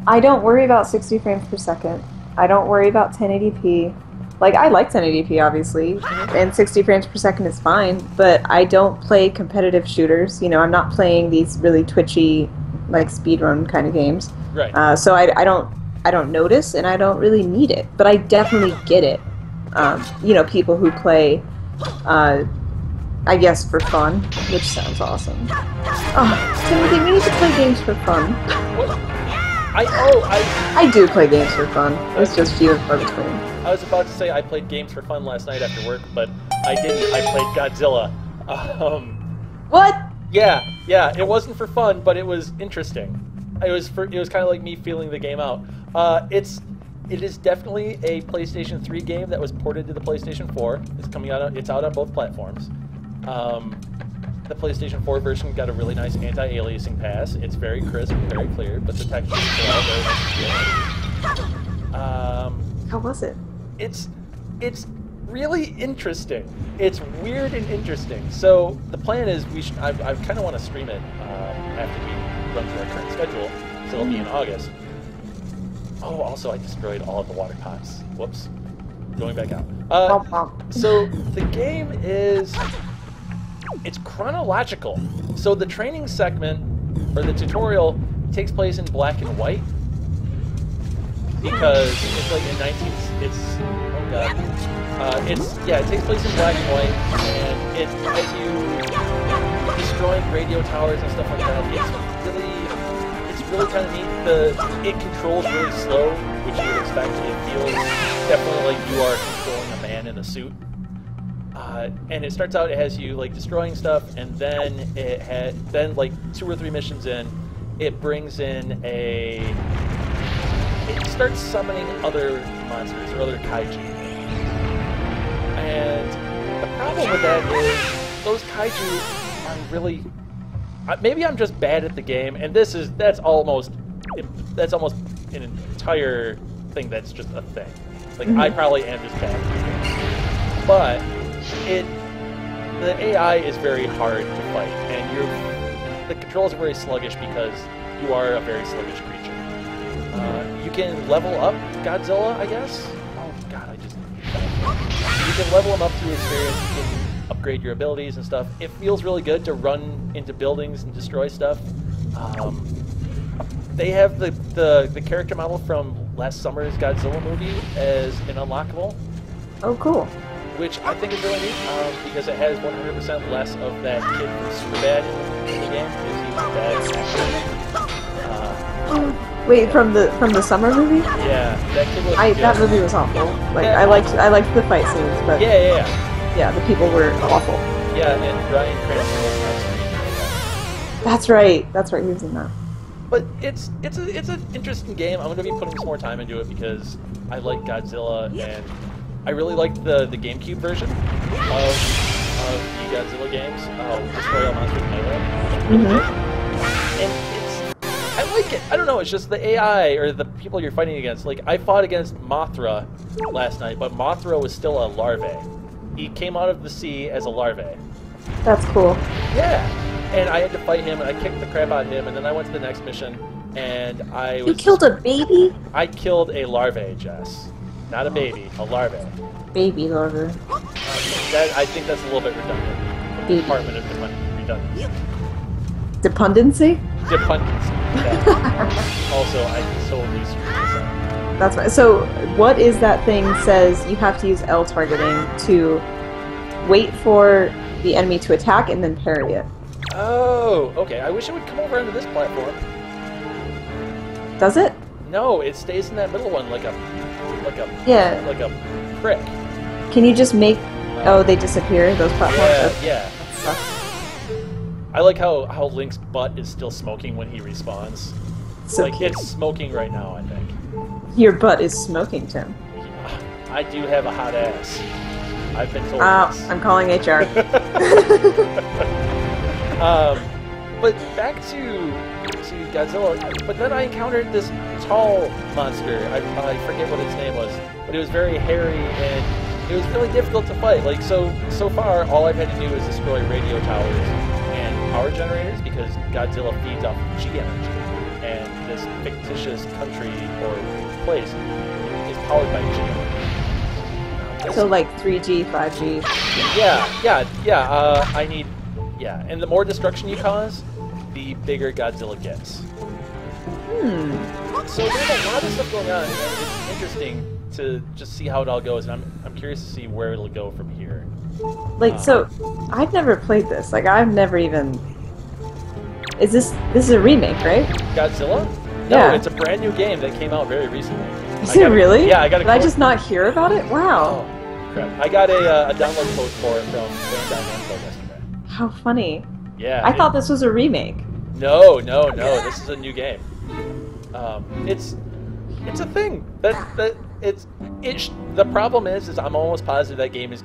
I don't worry about 60 frames per second. I don't worry about 1080p. Like, I like 1080p, obviously, and 60 frames per second is fine, but I don't play competitive shooters. You know, I'm not playing these really twitchy, like, speedrun kind of games. Right. So I don't notice, and I don't really need it, but I definitely get it. You know, people who play, I guess, for fun, which sounds awesome. Oh, Timothy, we need to play games for fun. What? I do play games for fun. It's just few and far between. I was about to say I played games for fun last night after work, but I didn't. I played Godzilla. What? Yeah. It wasn't for fun, but it was interesting. It was kind of like me feeling the game out. It is definitely a PlayStation 3 game that was ported to the PlayStation 4. It's coming out. It's out on both platforms. The PlayStation 4 version got a really nice anti-aliasing pass. It's very crisp and very clear, but the textures are all very nice. How was it? It's really interesting. It's weird and interesting. So the plan is I kind of want to stream it after we run through our current schedule. So it'll be in August. Oh, also I destroyed all of the water pots. Whoops. Going back out. So the game is... It's chronological. So the training segment, or the tutorial, takes place in black and white. Because it's like in it takes place in black and white, and it has you destroying radio towers and stuff like that. It's really kind of neat. It controls really slow, which you would expect. It feels definitely like you are controlling a man in a suit. And it starts out, it has you like destroying stuff, and then then like 2 or 3 missions in, it brings in it starts summoning other monsters or other kaiju. And the problem with that is those kaiju are really... Maybe I'm just bad at the game, and that's almost an entire thing that's just a thing. Like, I probably am just bad at the game. But the AI is very hard to fight, and the controls are very sluggish because you are a very sluggish creature. You can level up Godzilla, I guess. Oh god, you can level him up through experience. You can upgrade your abilities and stuff. It feels really good to run into buildings and destroy stuff. They have the character model from last summer's Godzilla movie as an unlockable. Oh, cool. which I think is really neat because it has 100% less of that kid from Superbad in the game because he was a bad actor. Wait, from the summer movie? Yeah, that kid was. That movie was awful. Like I liked the fight scenes, but yeah, the people were awful. Yeah, and Bryan Cranston was not. That's right. That's right. He was in that. But it's an interesting game. I'm going to be putting some more time into it because I like Godzilla, and I really liked the GameCube version of the Godzilla games. Destroy All Monsters Melee. And I like it. I don't know. It's just the AI or the people you're fighting against. Like I fought against Mothra last night, but Mothra was still a larvae. He came out of the sea as a larvae. That's cool. Yeah. And I had to fight him, and I kicked the crap out of him, and then I went to the next mission, and I was... You killed a baby? I killed a larvae, Jess. Not a baby, a larvae. Baby larvae. I think that's a little bit redundant. Baby. Department of Redundancy. Dependency? Dependency. Yeah. Also, I solely screwed this up. That's right. So, what is that thing says you have to use L targeting to wait for the enemy to attack and then parry it? Oh, okay. I wish it would come over onto this platform. Does it? No, it stays in that middle one like a prick. Can you just make? They disappear. Those platforms. Yeah. I like how Link's butt is still smoking when he respawns. So like it's smoking right now. I think. Your butt is smoking, Tim. I do have a hot ass. I've been told this. I'm calling HR. But back to Godzilla. But then I encountered this tall monster. I forget what its name was, but it was very hairy and it was really difficult to fight. Like so far, all I've had to do is destroy radio towers and power generators because Godzilla feeds off G energy, and this fictitious country or place is powered by G energy. So like 3G, 5G. Yeah. I need. Yeah, and the more destruction you cause, the bigger Godzilla gets. So there's a lot of stuff going on, and it's interesting to just see how it all goes, and I'm curious to see where it'll go from here. Like, so, I've never played this. Like, I've never even... This is a remake, right? Godzilla? Yeah. No, it's a brand new game that came out very recently. Is it really? Yeah, I got a Did I just not hear about it? Wow. Oh, crap. I got a download code for it from Bandai Namco yesterday. How funny. Yeah. I thought this was a remake. No. This is a new game. It's a thing. The problem is I'm almost positive that game is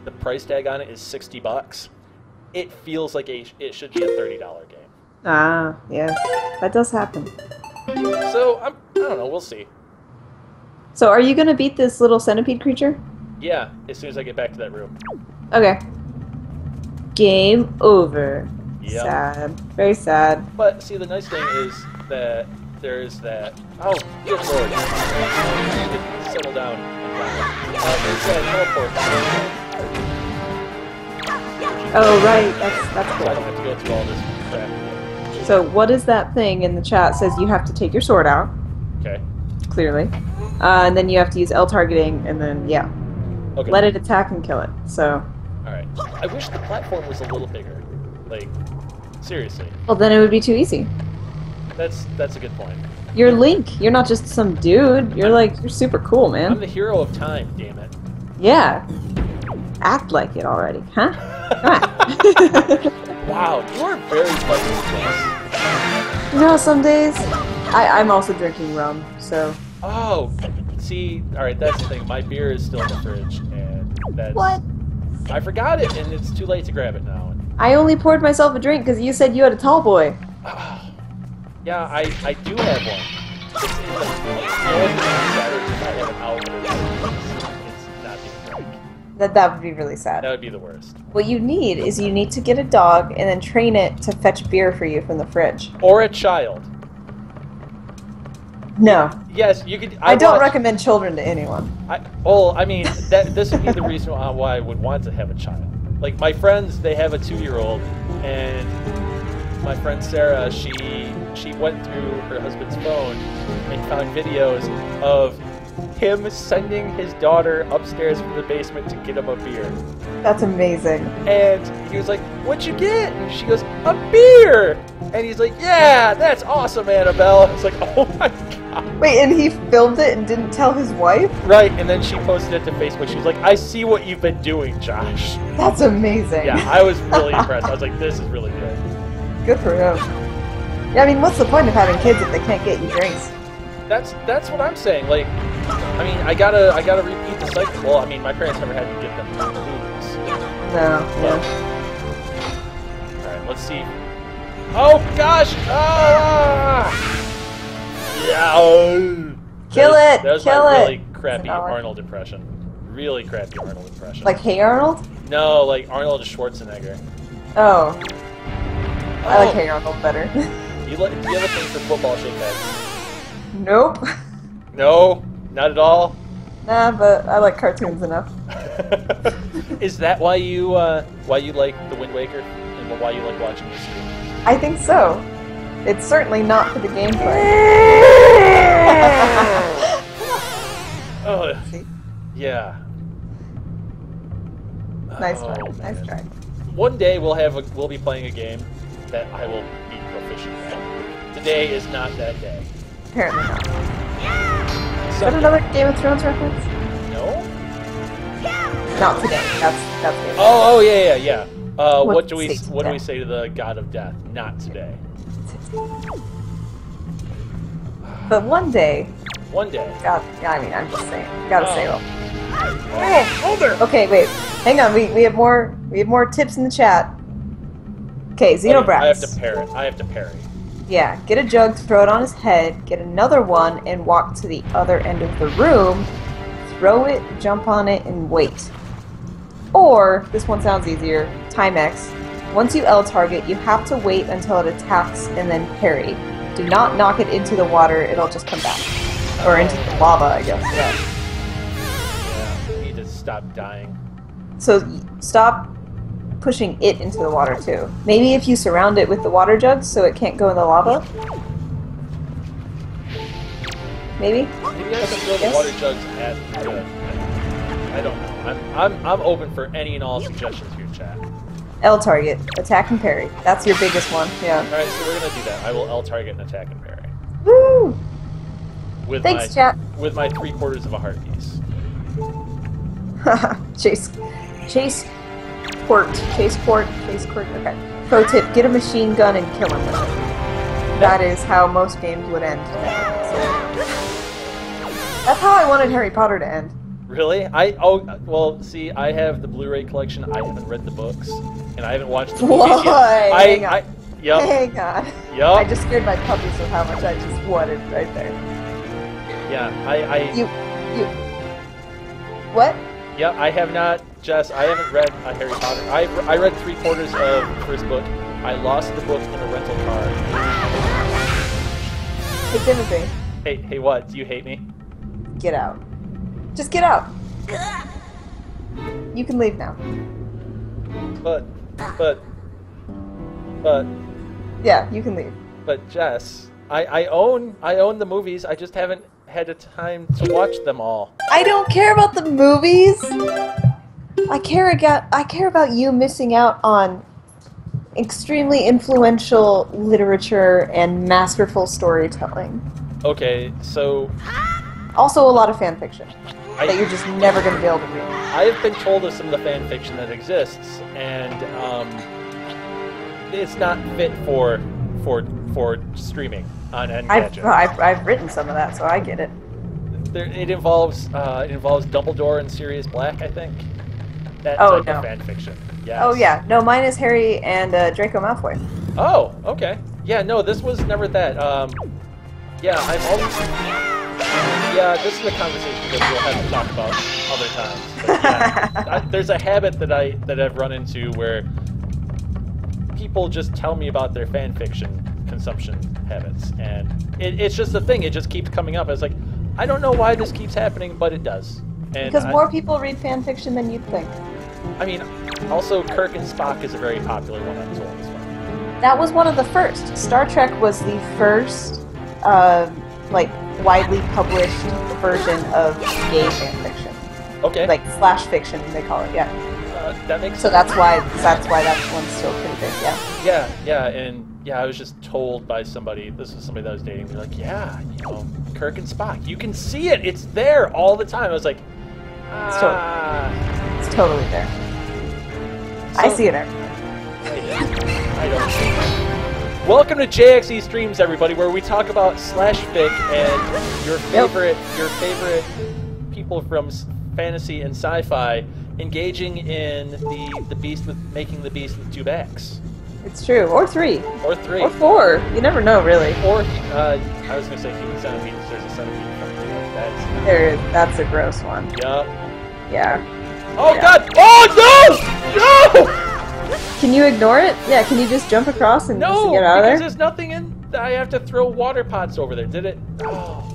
the price tag on it is $60. It feels like it should be a $30 game. Ah, yeah, that does happen. So I don't know. We'll see. So are you gonna beat this little centipede creature? Yeah, as soon as I get back to that room. Okay. Game over. Yep. Sad. Very sad. But see, the nice thing is that there's that. Oh, good lord! Settle down. There's that teleport. Oh right, that's cool. I don't have to go through all this crap. So what is that thing in the chat says you have to take your sword out? Okay. Clearly. And then you have to use L targeting, and then yeah. Okay. Let it attack and kill it. So. All right. I wish the platform was a little bigger. Like, seriously. Well, then it would be too easy. That's a good point. You're Link. You're not just some dude. You're super cool, man. I'm the hero of time, damn it. Yeah. Act like it already, huh? Wow, you are very funny. You know, some days I'm also drinking rum, so. Oh, see, all right, that's the thing. My beer is still in the fridge, and that's. What? I forgot it, and it's too late to grab it now. I only poured myself a drink because you said you had a tall boy. Yeah, I do have one. It's in the only Saturday if I have an outlet. It's not being drink. That would be really sad. That would be the worst. What you need is you need to get a dog and then train it to fetch beer for you from the fridge. Or a child. No. Yes, you could. I don't recommend children to anyone. I mean, this would be the reason why I would want to have a child. Like my friends, they have a 2-year-old, and my friend Sarah, she went through her husband's phone and found videos of him sending his daughter upstairs from the basement to get him a beer. That's amazing. And he was like, "What'd you get?" And she goes, "A beer!" And he's like, "Yeah, that's awesome, Annabelle." It's like, oh my god. Wait, and he filmed it and didn't tell his wife? Right, and then she posted it to Facebook. She was like, "I see what you've been doing, Josh." That's amazing. Yeah, I was really impressed. I was like, "This is really good." Good for him. Yeah, I mean, what's the point of having kids if they can't get you drinks? That's what I'm saying. Like, I mean, I gotta repeat the cycle. Well, I mean, my parents never had to get them booze. No, Well, all right, let's see. Oh gosh! Ah! Yeah. Kill it! That was Kill my it! really crappy Is it Arnold impression. Really crappy Arnold impression. Like, Hey Arnold? No, like Arnold Schwarzenegger. Oh. I like Oh. Hey Arnold better. Do you have a thing for football shake heads? Nope. No, not at all. Nah, but I like cartoons enough. Is that why you like The Wind Waker and why you like watching the stream? I think so. It's certainly not for the gameplay. Oh, See? yeah. Nice Oh, try. man. Nice try. One day we'll be playing a game that I will be proficient at. Today is not that day. Apparently not. Is that Someday. another Game of Thrones reference? No? Not today. That's it. Oh yeah. What What do we say to what do we death? say to the god of death? Not today. But one day, One day. God, I mean, I'm just saying. Gotta say Oh. it. Oh, hold there. Okay, wait. Hang on. We have more tips in the chat. Okay, Xenobrats. I have to parry. I have to parry. Yeah, get a jug, throw it on his head, get another one, and walk to the other end of the room, throw it, jump on it, and wait. Or, this one sounds easier, time X. Once you L target, you have to wait until it attacks and then parry. Do not knock it into the water, it'll just come back. Or into the lava, I guess, yeah. Yeah, I need to stop dying. So, stop pushing it into the water, too. Maybe if you surround it with the water jugs so it can't go in the lava? Maybe? Maybe I have to throw the water jugs at the... I don't know. I'm open for any and all suggestions here, chat. L target, attack and parry. That's your biggest one, yeah. Alright, so we're gonna do that. I will L target and attack and parry. Woo! With Thanks, my chat. with my 3/4 of a heart piece. Chase port. Okay. Pro tip: get a machine gun and kill him with it. That is how most games would end. So, that's how I wanted Harry Potter to end. Really? Well, see, I have the Blu-ray collection. I haven't read the books, and I haven't watched the movies Whoa, yet. hang on. Yep. Hang on. Yep. I just scared my puppies with how much I just wanted right there. Yeah. You. What? Yeah, I have not, Jess. I haven't read Harry Potter. I read 3/4 of the first book. I lost the book in a rental car. Hey, Timothy. Hey, what? Do you hate me? Get out. Just get out. You can leave now. But, Yeah, you can leave. Jess, I own the movies. I just haven't had the time to watch them all. I don't care about the movies. I care about you missing out on extremely influential literature and masterful storytelling. Okay, so Also, a lot of fan fiction that you're just never going to be able to read. I have been told of some of the fan fiction that exists, and it's not fit for streaming on Engadget. I've written some of that, so I get it. It involves Dumbledore and Sirius Black, I think. That Oh, type of no. fan fiction. Yes. Oh yeah, no, mine is Harry and Draco Malfoy. Oh, okay. Yeah, no, this was never that. Yeah, I'm always. Yeah, this is a conversation that we'll have to talk about other times. But yeah, there's a habit that I've run into where people just tell me about their fan fiction consumption habits, and it's just a thing. It just keeps coming up. It's like, I don't know why this keeps happening, but it does. And Because more people read fan fiction than you'd think. I mean, also Kirk and Spock is a very popular one I'm told as well. That was one of the first. Star Trek was the first, like, widely published version of gay fan fiction. Okay. Like slash fiction, they call it. Yeah. That makes sense. So that's why that one's still pretty big. Yeah. Yeah, and I was just told by somebody. This is somebody that I was dating. They're like, yeah, Kirk and Spock. You can see it. It's there all the time. I was like, It's totally there. So, I see it everywhere. I don't see it. Welcome to JXE Streams, everybody, where we talk about slash fic and your favorite people from fantasy and sci-fi engaging in the beast with making the beast with 2 backs. It's true. Or 3. Or 3. Or 4. You never know, really. Or I was gonna say human centipedes. There's a centipede coming to There is. That's a gross one. Yup. Yeah. Oh yeah. God! Oh no! No! Can you ignore it? Yeah. Can you just jump across and just get out of there? because there's nothing in. I have to throw water pots over there. Did it? Oh.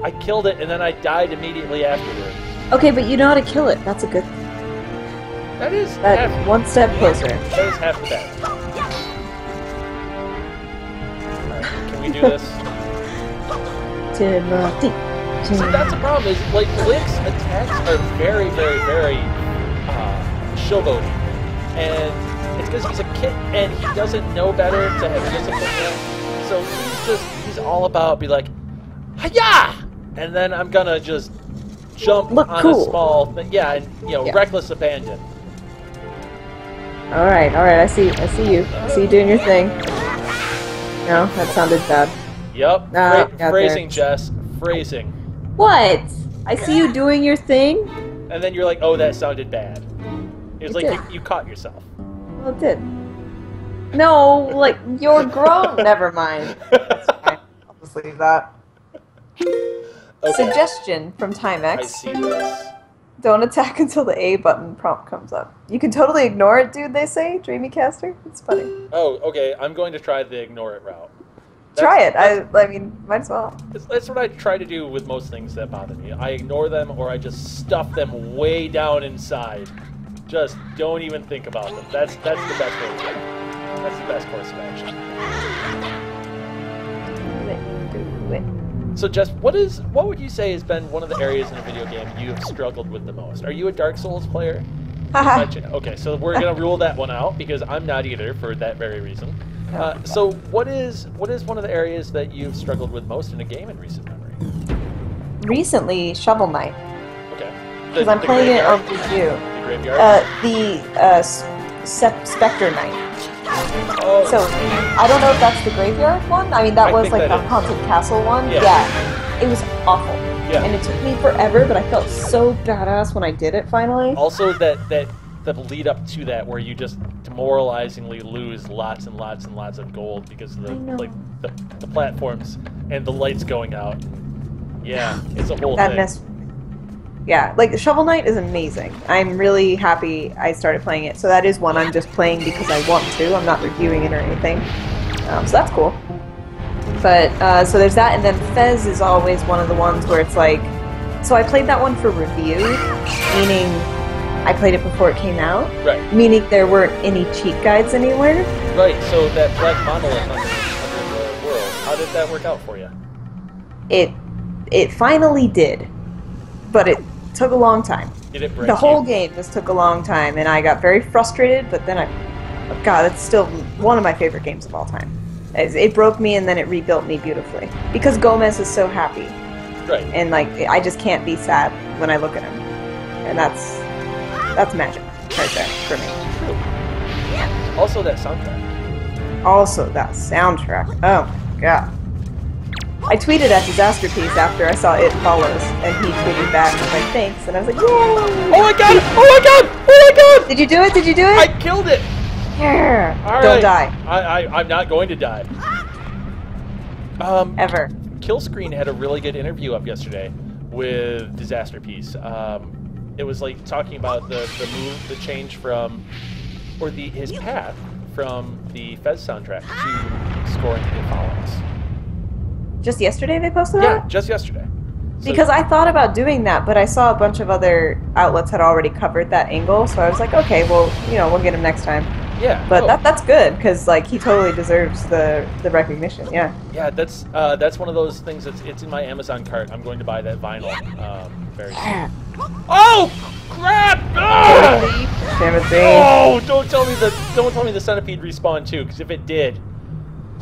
I killed it and then I died immediately afterwards. Okay, but you know how to kill it. That's a good thing. That is one step closer. That is half the battle. Alright, can we do this? Timothy. So that's the problem, is like Link's attacks are very, very, very showboaty. And it's because he's a kid and he doesn't know better to have discipline yet. So he's all about be like, hi-ya! And then I'm gonna just jump on a small thing. Yeah, and reckless abandon. Alright, I see you. I see you doing your thing. No, that sounded bad. Yep. Phrasing, Jess. Phrasing. What? I see you doing your thing? And then you're like, oh, that sounded bad. It was like you caught yourself. Well, it did. No, like, you're grown. Never mind. That's fine. I'll just leave that. Okay. Suggestion from Timex. I see this. Don't attack until the A button prompt comes up. You can totally ignore it, dude, they say. Dreamycaster. It's funny. Oh, okay. I'm going to try the ignore it route. Try it. I mean, might as well. That's what I try to do with most things that bother me. I ignore them or I just stuff them way down inside. Just don't even think about them. That's the best way to do it. That's the best course of action. So, Jess, what would you say has been one of the areas in a video game you have struggled with the most? Are you a Dark Souls player? Okay, so we're gonna rule that one out because I'm not either for that very reason. So, what is one of the areas that you've struggled with most in a game in recent memory? Recently, Shovel Knight. Okay. Because I'm playing it on Wii U. The graveyard. Spectre Knight. Oh. So, I don't know if that's the graveyard one. I mean, that was like the Haunted Castle one. Yeah. It was awful. Yeah. And it took me forever, but I felt so badass when I did it finally. Also, the lead up to that where you just demoralizingly lose lots and lots and lots of gold because of the platforms and the lights going out. Yeah, it's a whole thing. Yeah, like Shovel Knight is amazing. I'm really happy I started playing it. So that is one I'm just playing because I want to. I'm not reviewing it or anything. So that's cool. But, so there's that, and then Fez is always one of the ones where it's like... So I played that one for review, meaning I played it before it came out. Right. Meaning there weren't any cheat guides anywhere. Right, so that black monolith under the world, how did that work out for you? It finally did. But it took a long time. Did it break The whole game just took a long time, and I got very frustrated, but then God, it's still one of my favorite games of all time. It broke me, and then it rebuilt me beautifully. Because Gomez is so happy. Right. And, like, I just can't be sad when I look at him. And that's magic right there for me. True. Yeah. Also that soundtrack. Oh, my God. I tweeted at Disaster Piece after I saw It Follows, and he tweeted back with like, thanks, and I was like, yay! Oh my god! Oh my god! Oh my god! Did you do it? Did you do it? I killed it! Yeah. All Don't right. die. I'm not going to die. Ever. Killscreen had a really good interview up yesterday with Disaster Piece. It was like talking about the change from, or his path from the Fez soundtrack to scoring It Follows. Just yesterday they posted that? Yeah, just yesterday. Because I thought about doing that, but I saw a bunch of other outlets had already covered that angle, so I was like, okay, well, we'll get him next time. Yeah. But that's good, because, like, he totally deserves the recognition, yeah. Yeah, that's one of those things it's in my Amazon cart. I'm going to buy that vinyl very soon. Oh, crap! Timothy. Oh, don't tell me the centipede respawned too, because if it did,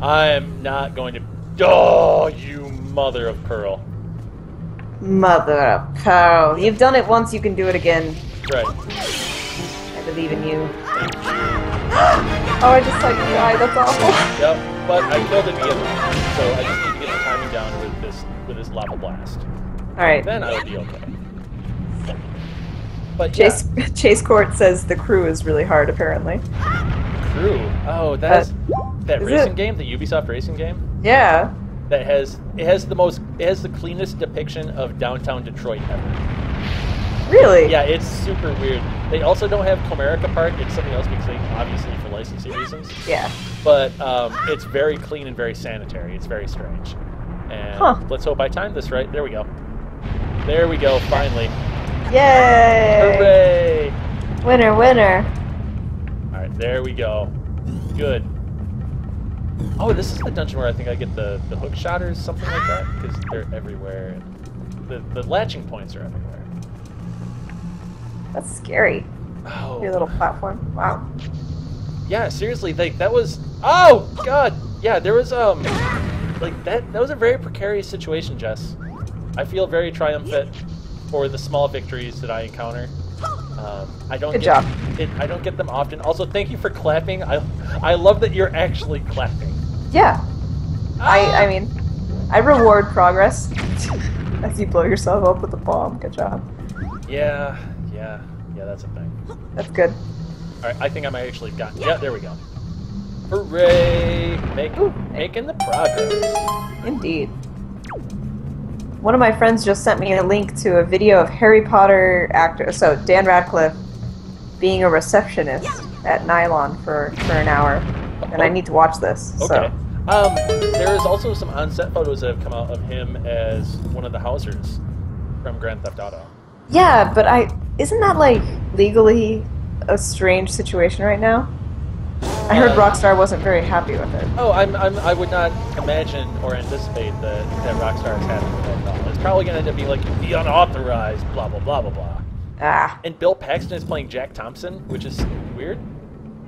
I'm not going to... Oh, you mother of pearl. Mother of pearl. You've done it once, you can do it again. Right. I believe in you. Oh, I just saw you die. That's awful. Yep, but I killed it again, so I just need to get the timing down with this lava blast. Alright. Then I would be okay. But Chase Court says the crew is really hard, apparently. Crew? Oh, that racing game, the Ubisoft racing game? Yeah. That has the cleanest depiction of downtown Detroit ever. Really? Yeah, it's super weird. They also don't have Comerica Park. It's something else because obviously for licensing reasons. Yeah. But it's very clean and very sanitary. It's very strange. And let's hope I timed this right. There we go. There we go, finally. Yay! Hooray! Winner, winner. Alright, there we go. Good. Oh, this is the dungeon where I think I get the hook shot or something like that, because they're everywhere. The latching points are everywhere. That's scary. Oh. Your little platform. Wow. Yeah, seriously, like that was... Oh, God! Yeah, there was, like, that was a very precarious situation, Jess. I feel very triumphant for the small victories that I encounter. I don't Good job. I don't get them often. Also, thank you for clapping. I love that you're actually clapping. Yeah. I mean, I reward progress as you blow yourself up with a bomb. Good job. Yeah, that's a thing. That's good. Alright, I think I might actually have gotten... Yeah, there we go. Hooray! Making the progress. Indeed. One of my friends just sent me a link to a video of Harry Potter actor, so Dan Radcliffe, being a receptionist at Nylon for an hour, and I need to watch this. Okay. So. There is also some on-set photos that have come out of him as one of the Housers from Grand Theft Auto. Yeah, but isn't that, like, legally a strange situation right now? I heard Rockstar wasn't very happy with it. Oh, I would not imagine or anticipate that Rockstar is happy with that at all. It's probably going to end up being like the unauthorized blah blah blah blah blah. Ah. And Bill Paxton is playing Jack Thompson, which is weird.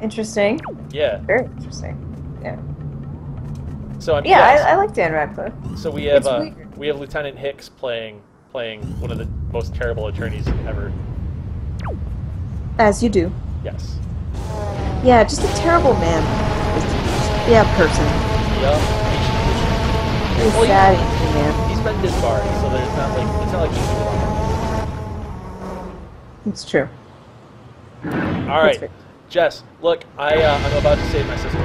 Interesting. Yeah. Very interesting. Yeah. So I mean, yeah, I like Dan Radcliffe. So we have Lieutenant Hicks playing one of the most terrible attorneys ever. As you do. Yes. Yeah, just a terrible man. Yeah, person. Yeah. Very sad man. He's been disbarred, so it's not like he's doing It's true. All right, Jess. Look, I'm about to save my sister.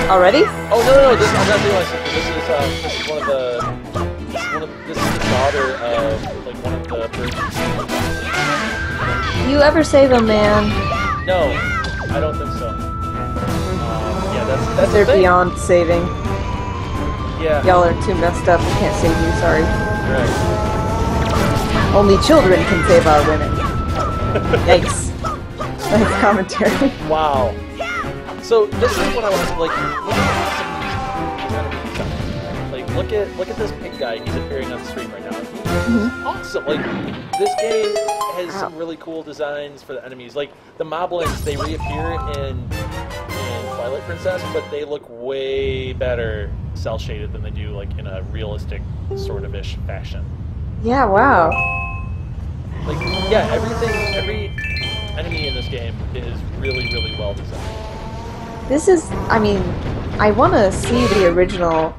Already? Oh no! I'm not doing my sister. This is the daughter of like one of the persons. You ever save a man? No, I don't think so. Yeah, that's They're the thing. beyond saving. Yeah. Y'all are too messed up. We can't save you. Sorry. Right. Only children can save our women. Yikes. Nice commentary. Wow. So this is what I want to like. Look at this pink guy. He's appearing on the screen right now. Awesome. Like this game has some really cool designs for the enemies. Like the moblins, they reappear in Twilight Princess, but they look way better cel shaded than they do like in a realistic sort of ish fashion. Yeah. Wow. Like yeah, every enemy in this game is really really well designed. This is, I mean, I want to see the original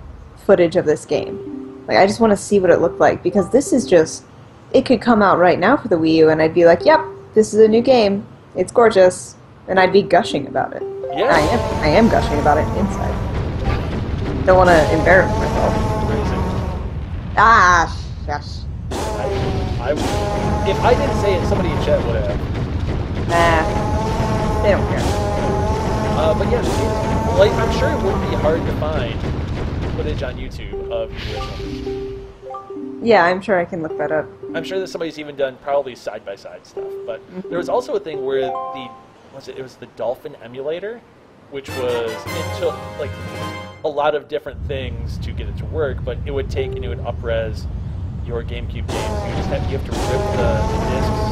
footage of this game. Like, I just want to see what it looked like, because this is just, it could come out right now for the Wii U, and I'd be like, yep, this is a new game. It's gorgeous. And I'd be gushing about it. Yeah. I am gushing about it inside. Don't want to embarrass myself. Ah, shush. If I didn't say it, somebody in chat would have. Nah, they don't care. But yeah, like I'm sure it wouldn't be hard to find footage on YouTube of the original. Yeah, I'm sure I can look that up. I'm sure that somebody's even done probably side-by-side stuff. But there was also a thing where was it? It was the Dolphin emulator, which was into like a lot of different things to get it to work, but it would take and it would up-res your GameCube games. You have to rip the discs.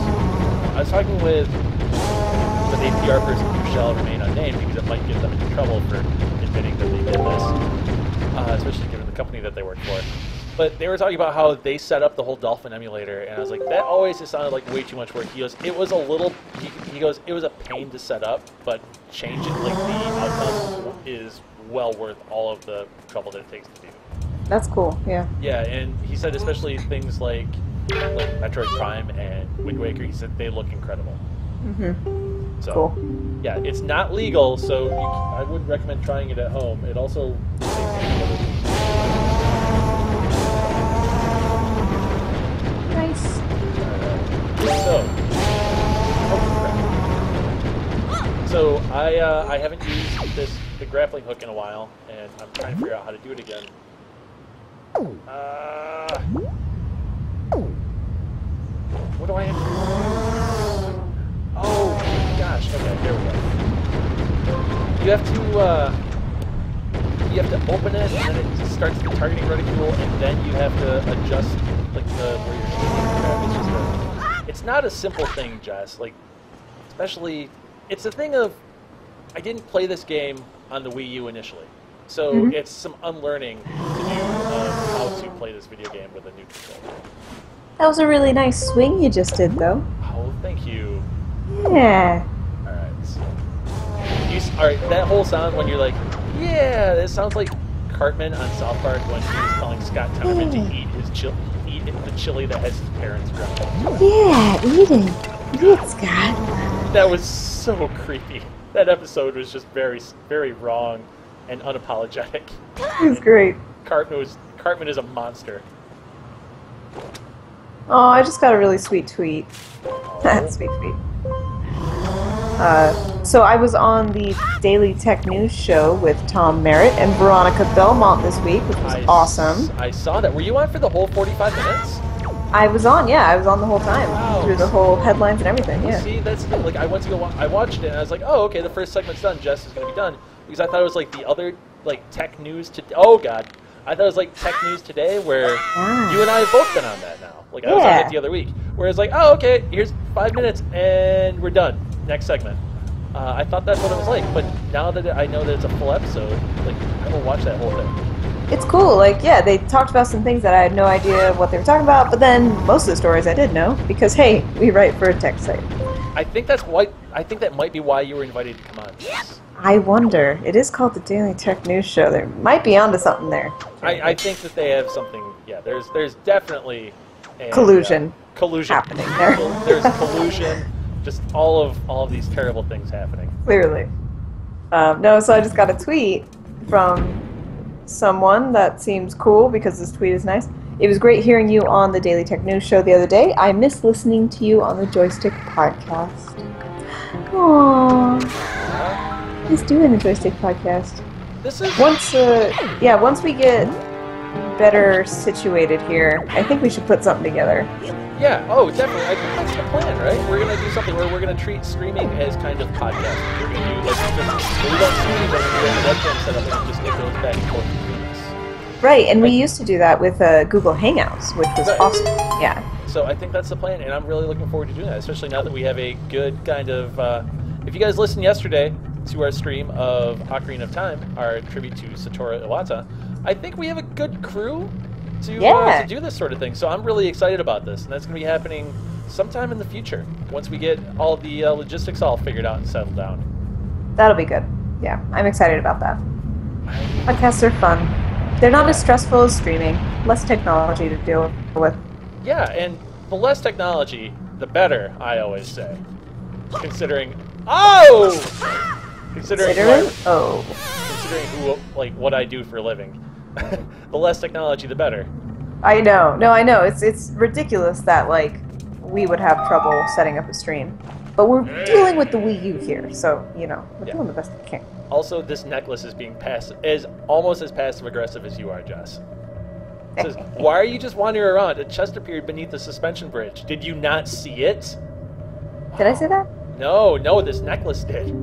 I was talking with a PR person who shall remain unnamed because it might get them into trouble for admitting that they did this, especially given the company that they work for. But they were talking about how they set up the whole Dolphin emulator, and I was like, that always just sounded like way too much work. He goes, it was a little, he goes, it was a pain to set up, but changing like the outcome is well worth all of the trouble that it takes to do. That's cool, yeah. Yeah, and he said especially things like Metroid Prime and Wind Waker, he said they look incredible. Mm-hmm. So, cool. Yeah, it's not legal, so I wouldn't recommend trying it at home. It also Nice. So I haven't used the grappling hook in a while, and I'm trying to figure out how to do it again. What do I have to do? Oh my gosh! Okay, there we go. You have to open it, and then it starts the targeting reticule, and then you have to adjust like where you're shooting. It's not a simple thing, Jess. Like, especially, it's a thing of I didn't play this game on the Wii U initially, so it's some unlearning to do how to play this video game with a new controller. That was a really nice swing you just did, though. Oh, thank you. Yeah. Alright, so... Alright, that whole sound when you're like, yeah, it sounds like Cartman on South Park when he was telling Scott Tenorman to eat the chili that has his parents ground. Yeah, eat it. Eat it, Scott. That was so creepy. That episode was just very, very wrong and unapologetic. It was great. Cartman is a monster. Oh, I just got a really sweet tweet. Sweet tweet. So I was on the Daily Tech News show with Tom Merritt and Veronica Belmont this week, which was awesome. I saw that. Were you on for the whole 45 minutes? I was on, yeah. I was on the whole time. Wow. Through the whole headlines and everything, yeah. See, that's the thing. Like, I went to go I watched it, and I was like, oh, okay, the first segment's done. Jess is going to be done. Because I thought it was like the other, like, tech news today. Oh, God. I thought it was like Tech News Today, where you and I have both been on that now. Like, I was on it the other week. Where it's like, oh, okay, here's 5 minutes, and we're done. Next segment. I thought that's what it was like, but now that I know that it's a full episode, like, I will watch that whole thing. It's cool. Like, yeah, they talked about some things that I had no idea what they were talking about, but then most of the stories I did know, because, hey, we write for a tech site. I think that might be why you were invited to come on. I wonder. It is called the Daily Tech News Show. They might be onto something there. I think that they have something. Yeah, there's definitely a, collusion happening there. There's collusion. Just all of these terrible things happening. Clearly. No, so I just got a tweet from someone that seems cool because this tweet is nice. It was great hearing you on the Daily Tech News show the other day. I miss listening to you on the Joystick podcast. Aww. He's doing the Joystick podcast. This is once we get better situated here, I think we should put something together. Yeah, oh, definitely. I think that's the plan, right? We're going to do something where we're going to treat streaming as kind of podcasting. We're going to do, we don't stream, but we're going to webcam setup and just get those back and forth between us. Right, and we used to do that with Google Hangouts, which was awesome. Yeah. So I think that's the plan, and I'm really looking forward to doing that, especially now that we have a good kind of... if you guys listened yesterday to our stream of Ocarina of Time, our tribute to Satoru Iwata, I think we have a good crew to do this sort of thing. So I'm really excited about this, and that's going to be happening sometime in the future once we get all the logistics all figured out and settled down. That'll be good. Yeah, I'm excited about that. Podcasts are fun. They're not as stressful as streaming. Less technology to deal with. Yeah, and the less technology, the better, I always say. Considering what I do for a living. The less technology, the better. I know. No, I know. It's ridiculous that, like, we would have trouble setting up a stream. But we're dealing with the Wii U here, so, you know, we're doing the best we can. Also, this necklace is being almost as passive-aggressive as you are, Jess. It says, why are you just wandering around? A chest appeared beneath the suspension bridge. Did you not see it? Did I say that? No, this necklace did.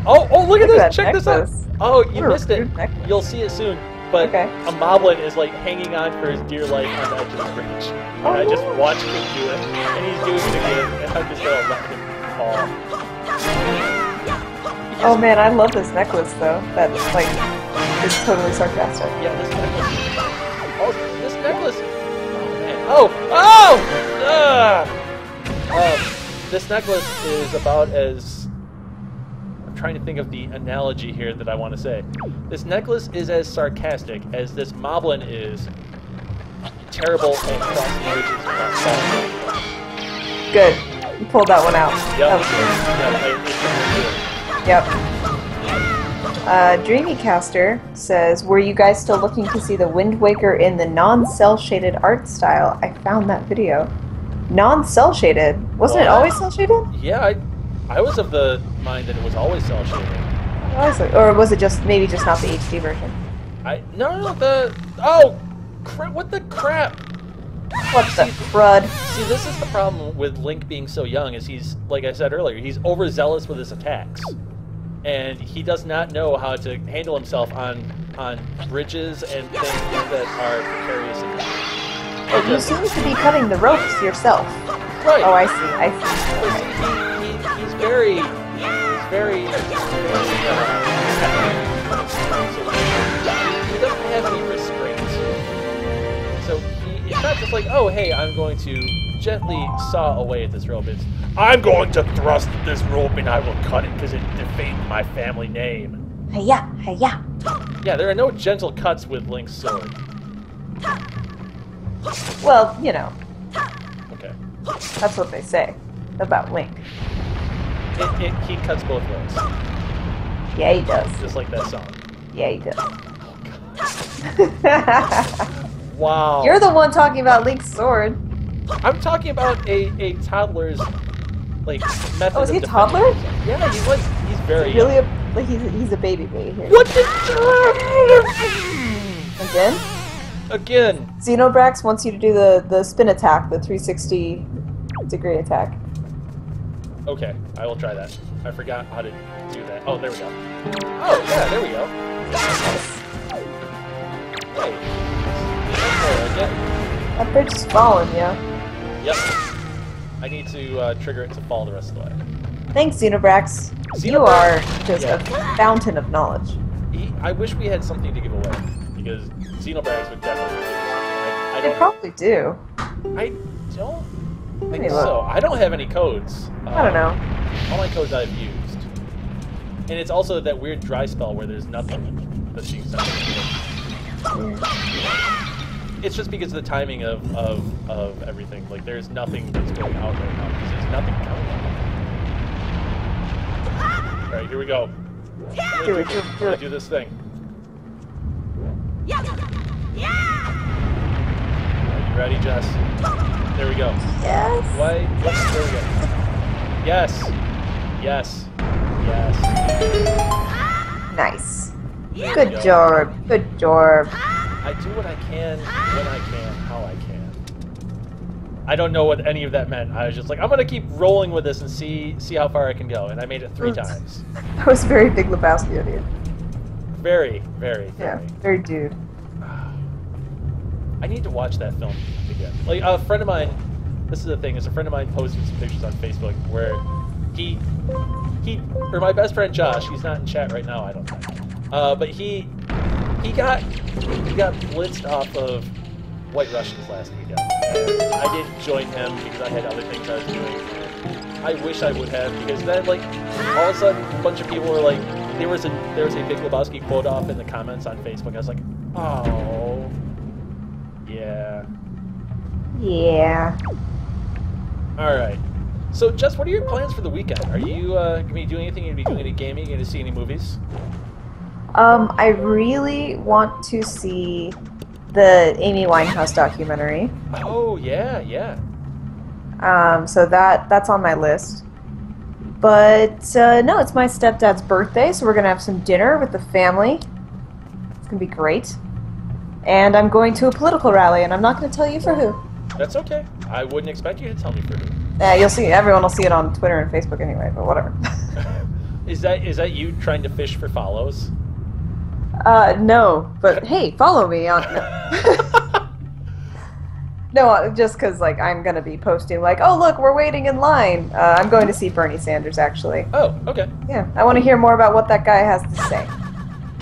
Oh, look at this! Check this out! Oh, you missed it. You'll see it soon. But a moblin is like hanging on for his dear life on the edge of the bridge. And I just watched him do it. And he's doing it again, and I'm just gonna let him fall. Oh man, I love this necklace though. That's like, it's totally sarcastic. Yeah, this necklace. Oh, this necklace. This necklace is about as... I'm trying to think of the analogy here that I want to say. This necklace is as sarcastic as this moblin is terrible at crossing bridges. Good. You pulled that one out. Yep. That was good. Yep. Dreamycaster says, were you guys still looking to see the Wind Waker in the non-cell shaded art style? I found that video. Non-cell shaded? Wasn't it always cell shaded? Yeah, I was of the mind that it was always cell shaded. Or was it maybe just not the HD version? Oh, what the crap? What the crud? See, this is the problem with Link being so young, is he's, like I said earlier, he's overzealous with his attacks. And he does not know how to handle himself on bridges and things that are precarious. Well, you seem to be cutting the ropes yourself. Right. Oh, I see. He's very... he doesn't have any restraints. So it's not just like, oh, hey, I'm going to gently saw away at this rope. It's, I'm going to thrust this rope and I will cut it because it defamed my family name. Hey-ya, hey-ya. Yeah, there are no gentle cuts with Link's sword. Well, you know. Okay. That's what they say about Link. He cuts both ways. Yeah, he does. Just like that song. Yeah, he does. Oh, God. Wow. You're the one talking about Link's sword. I'm talking about a toddler's, like, method. Oh, is he a toddler? Yeah, he's very really he's a baby here. What the... Again? Again. Xenobrax wants you to do the spin attack, the 360 degree attack. Okay, I will try that. I forgot how to do that. Oh, there we go. Oh, yeah, there we go. Hey. That bridge is falling, yeah. Yep. I need to trigger it to fall the rest of the way. Thanks, Xenobrax. You are just a fountain of knowledge. I wish we had something to give away, because Xenobrax would definitely do something. They probably do. I don't think so. I don't have any codes. I don't know. All my codes I've used. And it's also that weird dry spell where there's nothing that she can send. It's just because of the timing of everything. Like, there's nothing that's going out right now, because there's nothing coming out. Alright, here we go. Do it. Do this thing. Are you ready, Jess? There we go. Yes. There we go. Yes. Yes. Yes. Nice. Good job. Good job. I do what I can, when I can, how I can. I don't know what any of that meant. I was just like, I'm gonna keep rolling with this and see how far I can go, and I made it 3 times. That was very Big Lebowski of you. Very, very, very. Yeah, very dude. I need to watch that film again. Like, a friend of mine, this is the thing, is a friend of mine posted some pictures on Facebook where or my best friend Josh, he's not in chat right now, I don't think. But he got blitzed off of White Russians last weekend. And I didn't join him because I had other things I was doing. I wish I would have, because then, like, all of a sudden, a bunch of people were like, there was a Big Lebowski quote off in the comments on Facebook. I was like, oh, yeah. Yeah. All right. So, Jess, what are your plans for the weekend? Are you going to be doing anything? Are you going to be doing any gaming? Are you going to see any movies? I really want to see the Amy Winehouse documentary. Oh, yeah, yeah. So that's on my list. But, no, it's my stepdad's birthday, so we're going to have some dinner with the family. It's going to be great. And I'm going to a political rally, and I'm not going to tell you for who. That's okay. I wouldn't expect you to tell me for who. Yeah, you'll see. Everyone will see it on Twitter and Facebook anyway. But whatever. Is that you trying to fish for follows? No. But hey, follow me on. No, just because like I'm gonna be posting like, oh look, we're waiting in line. I'm going to see Bernie Sanders actually. Oh, okay. Yeah, I want to hear more about what that guy has to say.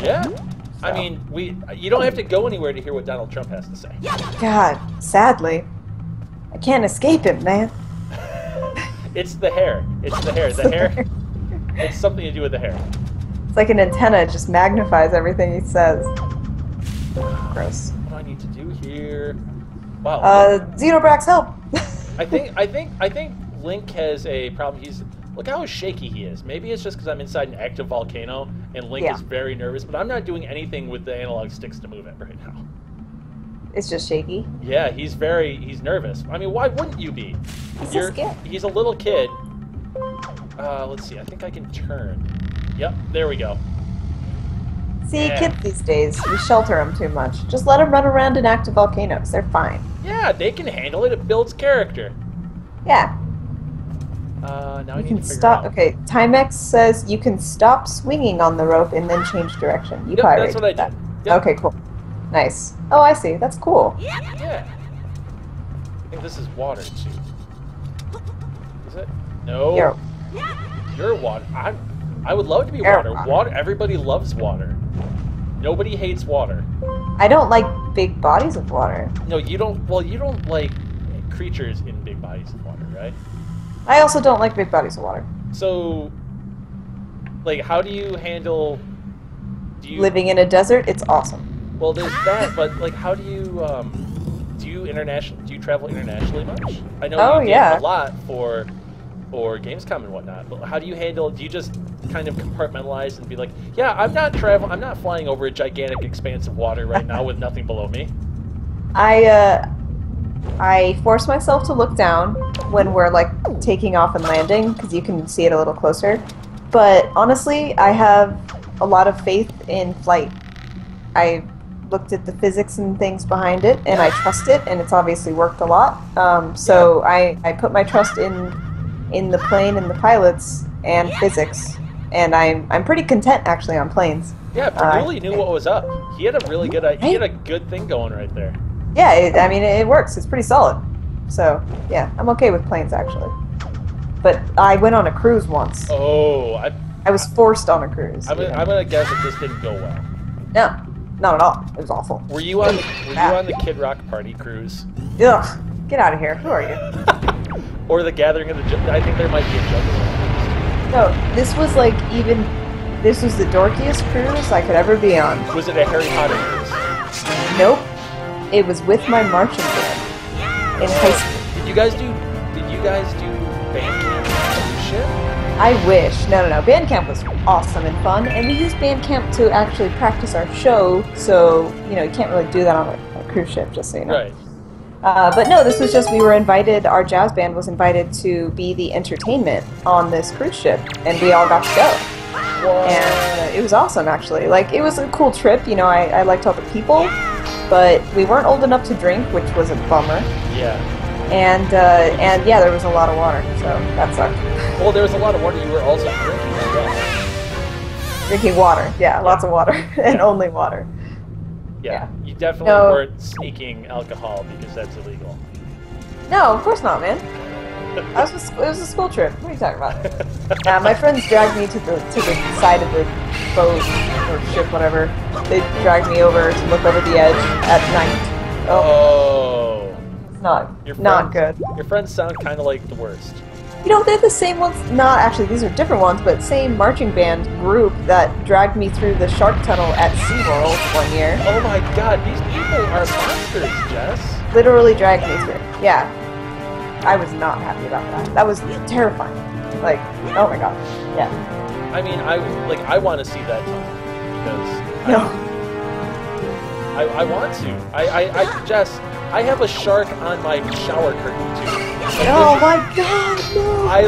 Yeah. I mean, you don't have to go anywhere to hear what Donald Trump has to say. God, sadly, I can't escape him, man. It's the hair. It's the hair. The hair. It's something to do with the hair. It's like an antenna. It just magnifies everything he says. Gross. What do I need to do here? Wow. Xenobrax, help! I think Link has a problem. Look how shaky he is. Maybe it's just because I'm inside an active volcano and Link is very nervous, but I'm not doing anything with the analog sticks to move it right now. It's just shaky. Yeah, he's nervous. I mean, why wouldn't you be? He's so scared. He's a little kid. Let's see. I think I can turn. Yep, there we go. See, kids these days, we shelter them too much. Just let them run around in active volcanoes. They're fine. Yeah, they can handle it. It builds character. Yeah. Now I need to figure stop. out. Okay, Timex says you can stop swinging on the rope and then change direction. You probably that's what I that. did. Yep. Okay, cool. Nice. Oh, I see. That's cool. Yeah. I think this is water too. Is it? No. You're water. I would love to be water. Water. Everybody loves water. Nobody hates water. I don't like big bodies of water. No, you don't. Well, you don't like creatures in big bodies of water, right? I also don't like big bodies of water. So, like, how do you handle? Living in a desert? It's awesome. Well, there's that, but like, how do you travel internationally much? I know you game a lot for Gamescom and whatnot, but how do you handle? Do you just kind of compartmentalize and be like, yeah, I'm not flying over a gigantic expanse of water right now with nothing below me? I force myself to look down when we're like taking off and landing because you can see it a little closer. But honestly, I have a lot of faith in flight. I looked at the physics and things behind it, and I trust it, and it's obviously worked a lot. So I put my trust in the plane and the pilots and physics, and I'm pretty content actually on planes. Yeah, Bernoulli knew what was up. He had a really good he had a good thing going right there. Yeah, I mean it works. It's pretty solid. So yeah, I'm okay with planes actually. But I went on a cruise once. Oh, I was forced on a cruise. I'm gonna guess that this didn't go well. No, not at all. It was awful. Were you on the Kid Rock Party cruise? Ugh, get out of here. Who are you? Or the Gathering of the I think there might be a joke. No, this was like this was the dorkiest cruise I could ever be on. Was it a Harry Potter cruise? Nope. It was with my marching band in high school. Did you guys do band camp cruise ship? I wish. No. Band camp was awesome and fun, and we used band camp to actually practice our show, so, you can't really do that on a cruise ship, just so you know. Right. But no, this was just, we were invited, our jazz band was invited to be the entertainment on this cruise ship, and we all got to go. Whoa. And it was awesome, actually. Like, it was a cool trip, I liked all the people, but we weren't old enough to drink, which was a bummer. Yeah. And yeah, there was a lot of water, so that sucked. Well, there was a lot of water. You were also drinking as well. Drinking water, yeah, lots of water, and only water. Yeah, you definitely weren't sneaking alcohol because that's illegal. No, of course not, man. It was a school trip. What are you talking about? My friends dragged me to the side of the boat or ship, whatever. They dragged me over to look over the edge at night. Oh. It's not good. Your friends sound kind of like the worst. They're the same ones. Not actually, these are different ones, but same marching band group that dragged me through the shark tunnel at SeaWorld one year. Oh my god, these people are monsters, Jess. Literally dragged me through. Yeah. I was not happy about that. That was terrifying. Like, oh my god. Yeah. I mean, I want to see that tunnel because I want to. Jess, I have a shark on my shower curtain too. Oh my god, no! I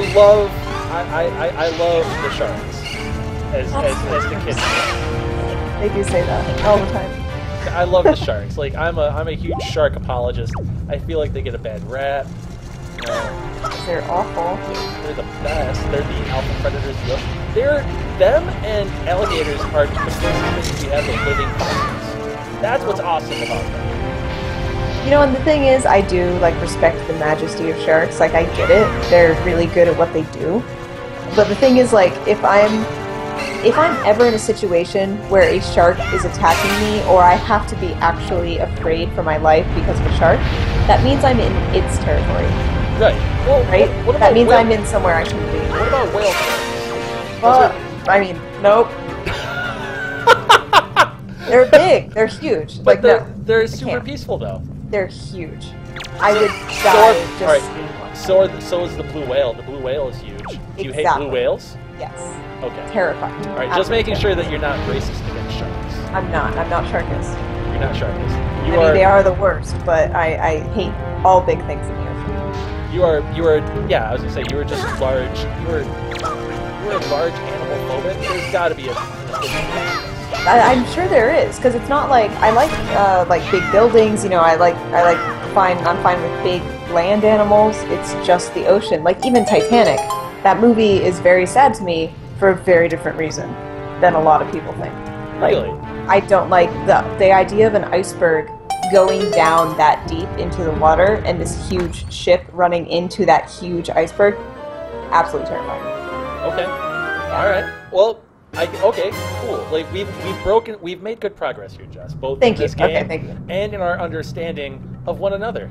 love the sharks as the kids. They do say that all the time. I love the sharks. Like I'm a huge shark apologist. I feel like they get a bad rap. They're awful. They're the best. They're the alpha predators. Them and alligators are the closest things we have to living fossils. That's what's awesome about them. You know, and the thing is, I do like respect the majesty of sharks. Like, I get it; they're really good at what they do. But the thing is, like, if I'm ever in a situation where a shark is attacking me, or I have to be actually afraid for my life because of a shark, that means I'm in its territory. Right. Well, right. What about that means I'm in somewhere I shouldn't be. What about whale sharks? Well, I mean, nope. They're big. They're huge. But like, they're super peaceful, though. They're huge. I would die just seeing one. So is the blue whale. The blue whale is huge. Do you hate blue whales? Yes. Okay. Terrifying. All right, just making sure that you're not racist against sharks. I'm not. I'm not sharkist. You're not sharkist. I mean, they are the worst, but I hate all big things in the ocean. You are. Yeah, I was gonna say you were just large. You were a large animal phobic. There's got to be a. I'm sure there is, because it's not like I like big buildings. You know, I'm fine with big land animals. It's just the ocean. Like even Titanic, that movie is very sad to me for a very different reason than a lot of people think. Like, really? I don't like the idea of an iceberg going down that deep into the water and this huge ship running into that huge iceberg. Absolutely terrifying. Okay. Yeah. All right. Well. Okay, cool. Like we've made good progress here, Jess. Both in this game and in our understanding of one another.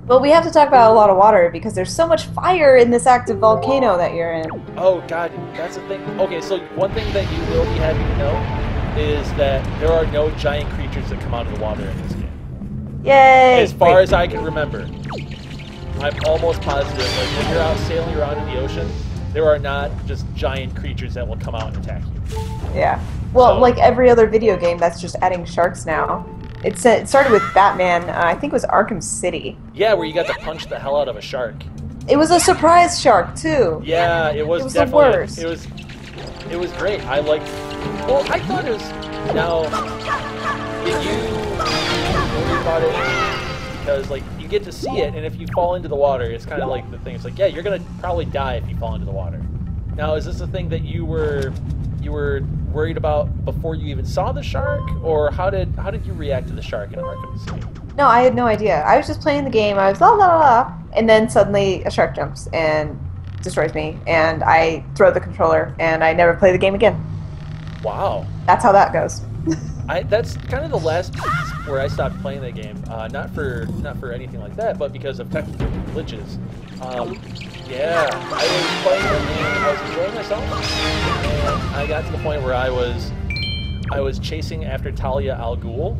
Well, we have to talk about a lot of water because there's so much fire in this active volcano that you're in. Oh God, that's the thing. Okay, so one thing that you will be happy to know is that there are no giant creatures that come out of the water in this game. Yay! As far as I can remember, I'm almost positive. Like when you're out sailing around in the ocean, there are not just giant creatures that will come out and attack you. Yeah. Well, like every other video game that's just adding sharks now. It started with Batman, I think it was Arkham City. Yeah, where you got to punch the hell out of a shark. It was a surprise shark, too. Yeah, it was definitely the worst. It was great. I liked... Well, I thought it was... Now, if you worry about it, because, like, you get to see it, and if you fall into the water, it's kind of like the thing. It's like, yeah, you're going to probably die if you fall into the water. Now, is this a thing that you were worried about before you even saw the shark, or how did you react to the shark in Arkham City? No, I had no idea. I was just playing the game. I was la la la, and then suddenly a shark jumps and destroys me, and I throw the controller, and I never play the game again. Wow. That's how that goes. That's kind of the last piece where I stopped playing that game. Not for anything like that, but because of technical glitches. Yeah, I was playing it and I was enjoying myself. And I got to the point where I was chasing after Talia al Ghul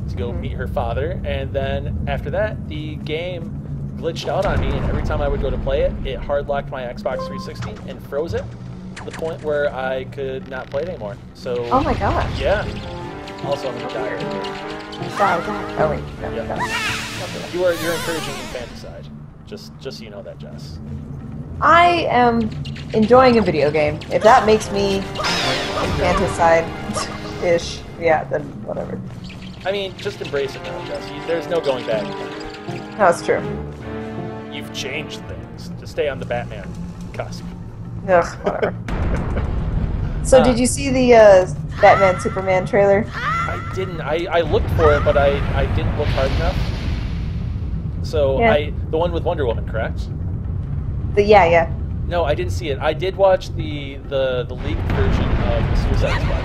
to go meet her father, and then after that, the game glitched out on me, and every time I would go to play it, it hard locked my Xbox 360 and froze it to the point where I could not play it anymore. So. Oh my gosh. Yeah. Also, I'm gonna die. Die. Oh wait. No, yep. No. You're encouraging infanticide. Just so you know that, Jess. I am enjoying a video game. If that makes me infanticide-ish, yeah, then whatever. I mean, just embrace it now, Jess. There's no going back. No, it's true. You've changed things to stay on the Batman cusp. Ugh, whatever. So did you see the Batman Superman trailer? I didn't. I looked for it, but I didn't look hard enough. So yeah. The one with Wonder Woman, correct? Yeah. No, I didn't see it. I did watch the leaked version of the Suicide Squad.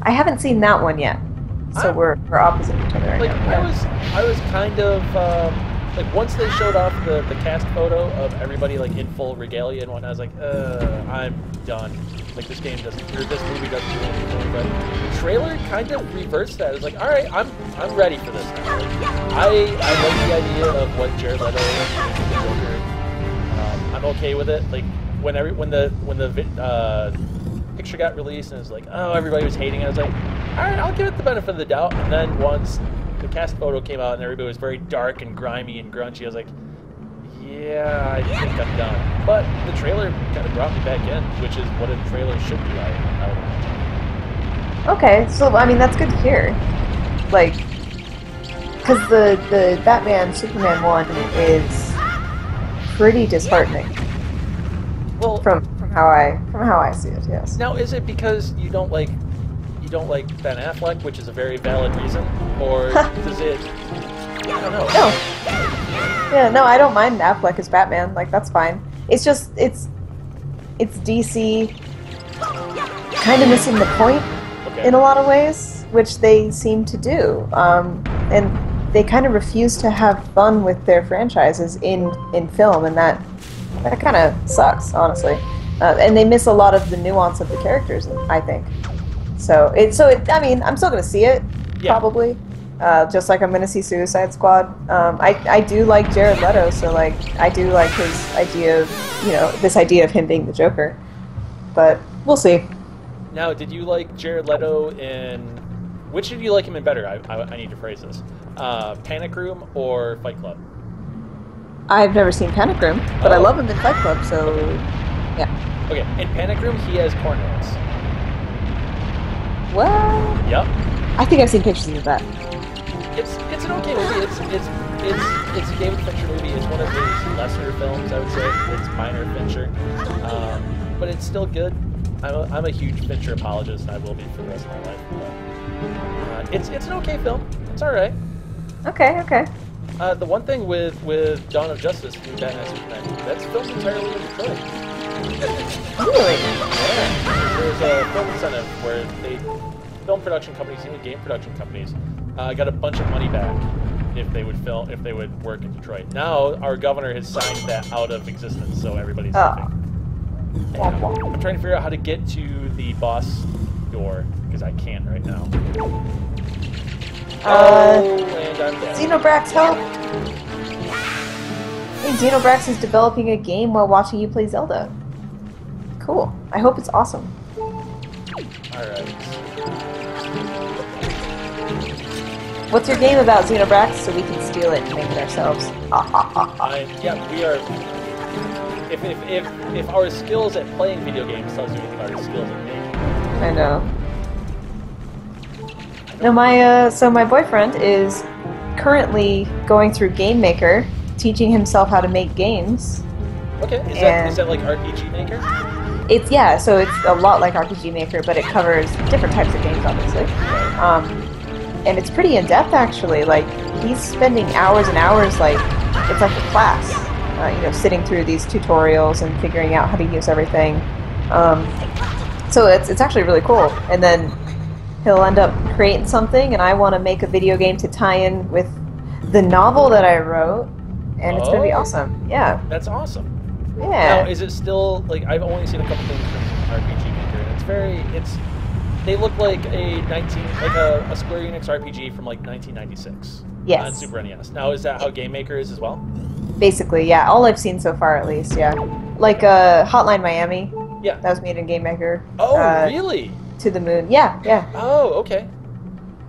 I haven't seen that one yet, so we're opposite each other. Like I was kind of like once they showed off the cast photo of everybody like in full regalia and whatnot, I was like, I'm done. Like this game doesn't, or this movie doesn't do anything. But the trailer kind of reversed that. It's like, all right, I'm ready for this now. Like, I like the idea of what Jared Leto is doing the Joker. I'm okay with it. Like when the picture got released and it was like, oh, everybody was hating it, I was like, all right, I'll give it the benefit of the doubt. And then once the cast photo came out and everybody was very dark and grimy and grungy, I was like, yeah, I think I'm done. But the trailer kind of brought me back in, which is what a trailer should be, I would imagine. Okay, so I mean that's good to hear. Like, because the Batman Superman one is pretty disheartening. Well, From how I see it, yes. now is it because you don't like Ben Affleck, which is a very valid reason, or does it? I don't know. No. Yeah, no, I don't mind Affleck as Batman. Like that's fine. It's just it's DC kind of missing the point Okay. in a lot of ways, which they seem to do. And they kind of refuse to have fun with their franchises in film, and that kind of sucks, honestly. And they miss a lot of the nuance of the characters, I think. I mean, I'm still going to see it, probably. Just like I'm going to see Suicide Squad. I do like Jared Leto, so like I do like his idea of, this idea of him being the Joker. But we'll see. Now, did you like Jared Leto in... Which did you like him in better? I need to phrase this. Panic Room or Fight Club? I've never seen Panic Room, but I love him in Fight Club, so yeah. Okay, in Panic Room, he has cornrows. What? Yep. I think I've seen pictures of that. It's an okay movie. It's a David Fincher movie. It's one of his lesser films, I would say. It's minor Fincher, but it's still good. I'm a huge Fincher apologist, and I will be for the rest of my life. But, it's an okay film. It's all right. Okay. The one thing with Dawn of Justice, New Batman Superman, that's filmed entirely in Detroit. Really? Yeah. There's a film incentive where film production companies, even game production companies, got a bunch of money back if they would work in Detroit. Now our governor has signed that out of existence, so everybody's leaving. I'm trying to figure out how to get to the boss door because I can't right now. And I'm dead. Xenobrax, help! Hey, Xenobrax is developing a game while watching you play Zelda. Cool. I hope it's awesome. Alright. What's your game about, Xenobrax, so we can steal it and make it ourselves? Yeah, we are... If our skills at playing video games tells you anything about our skills at making... I know. No, my boyfriend is currently going through Game Maker, teaching himself how to make games. Okay, is that like RPG Maker? It's so it's a lot like RPG Maker, but it covers different types of games, obviously. And it's pretty in depth, actually. Like he's spending hours and hours, like it's like a class, sitting through these tutorials and figuring out how to use everything. So it's actually really cool. And then he'll end up creating something, and I want to make a video game to tie in with the novel that I wrote, and it's going to be awesome. Yeah. That's awesome. Yeah. Now, is it still, like, I've only seen a couple things from RPG Maker, and they look like a Square Enix RPG from, like, 1996. Yes. On Super NES. Now, is that how Game Maker is as well? Basically, yeah. All I've seen so far, at least, yeah. Like, Hotline Miami. Yeah. That was made in Game Maker. Oh, really? To the Moon. Yeah. Oh, okay.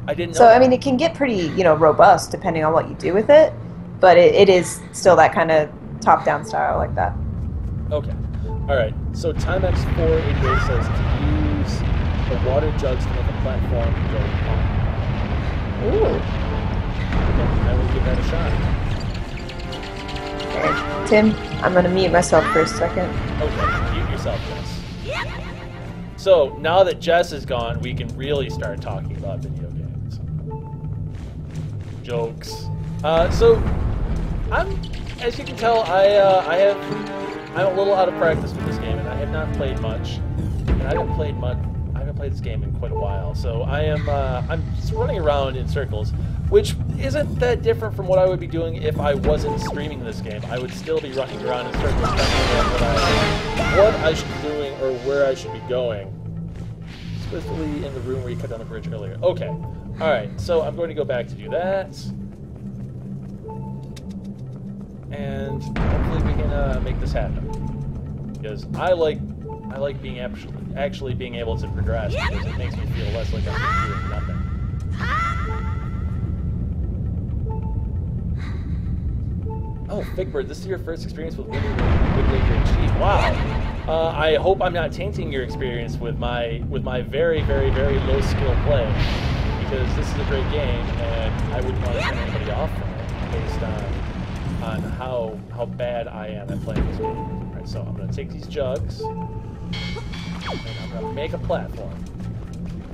I didn't know So, that. I mean, it can get pretty, robust depending on what you do with it, but it is still that kind of top-down style like that. Okay. Alright, so Timex488 says to use the water jugs to make a platform to go on. Ooh. Okay, I will give that a shot. Okay. Tim, I'm going to mute myself for a second. Okay, mute yourself, Jess. So, now that Jess is gone, we can really start talking about video games. Jokes. So, as you can tell, I'm a little out of practice with this game, and I have not played much. And I haven't played this game in quite a while. So I'm just running around in circles, which isn't that different from what I would be doing if I wasn't streaming this game. I would still be running around in circles, trying to figure out what I should be doing or where I should be going. Specifically in the room where you cut down the bridge earlier. Okay. Alright, so I'm going to go back to do that. And hopefully we can make this happen. Because I like being actually being able to progress, because it makes me feel less like I'm just doing nothing. Oh, Figbird, this is your first experience with Wind Waker HD. Wow! I hope I'm not tainting your experience with my very, very, very low skill play, because this is a great game, and I wouldn't want to turn anybody off from it based on how bad I am at playing this game. All right, so I'm going to take these jugs, and I'm going to make a platform.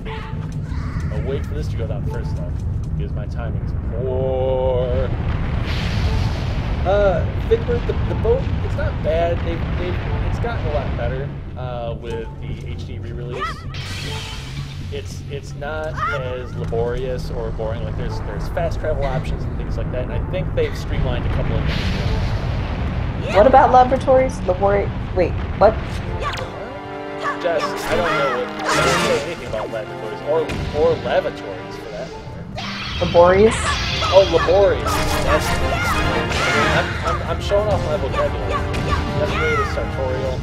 I'll wait for this to go down first, though, because my timing is poor. Figment, the boat, it's not bad. It's gotten a lot better with the HD re-release. It's not as laborious or boring. Like there's fast travel options and things like that. And I think they've streamlined a couple of things. What about laboratories? Wait, what? Jess, I don't know anything about laboratories or lavatories for that matter. Laborious? Oh, laborious. I'm showing off my vocabulary. Yesterday was sartorial.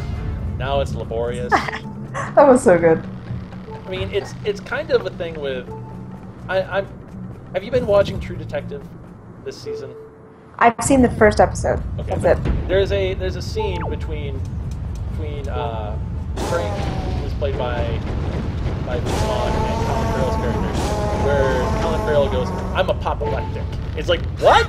Now it's laborious. That was so good. I mean, it's kind of a thing with. Have you been watching True Detective this season? I've seen the first episode. Okay. That's it. There's a scene between Frank, who's played by Vince Vaughn, and Colin Farrell's character, where Colin Farrell goes, "I'm apoplectic." It's like, what?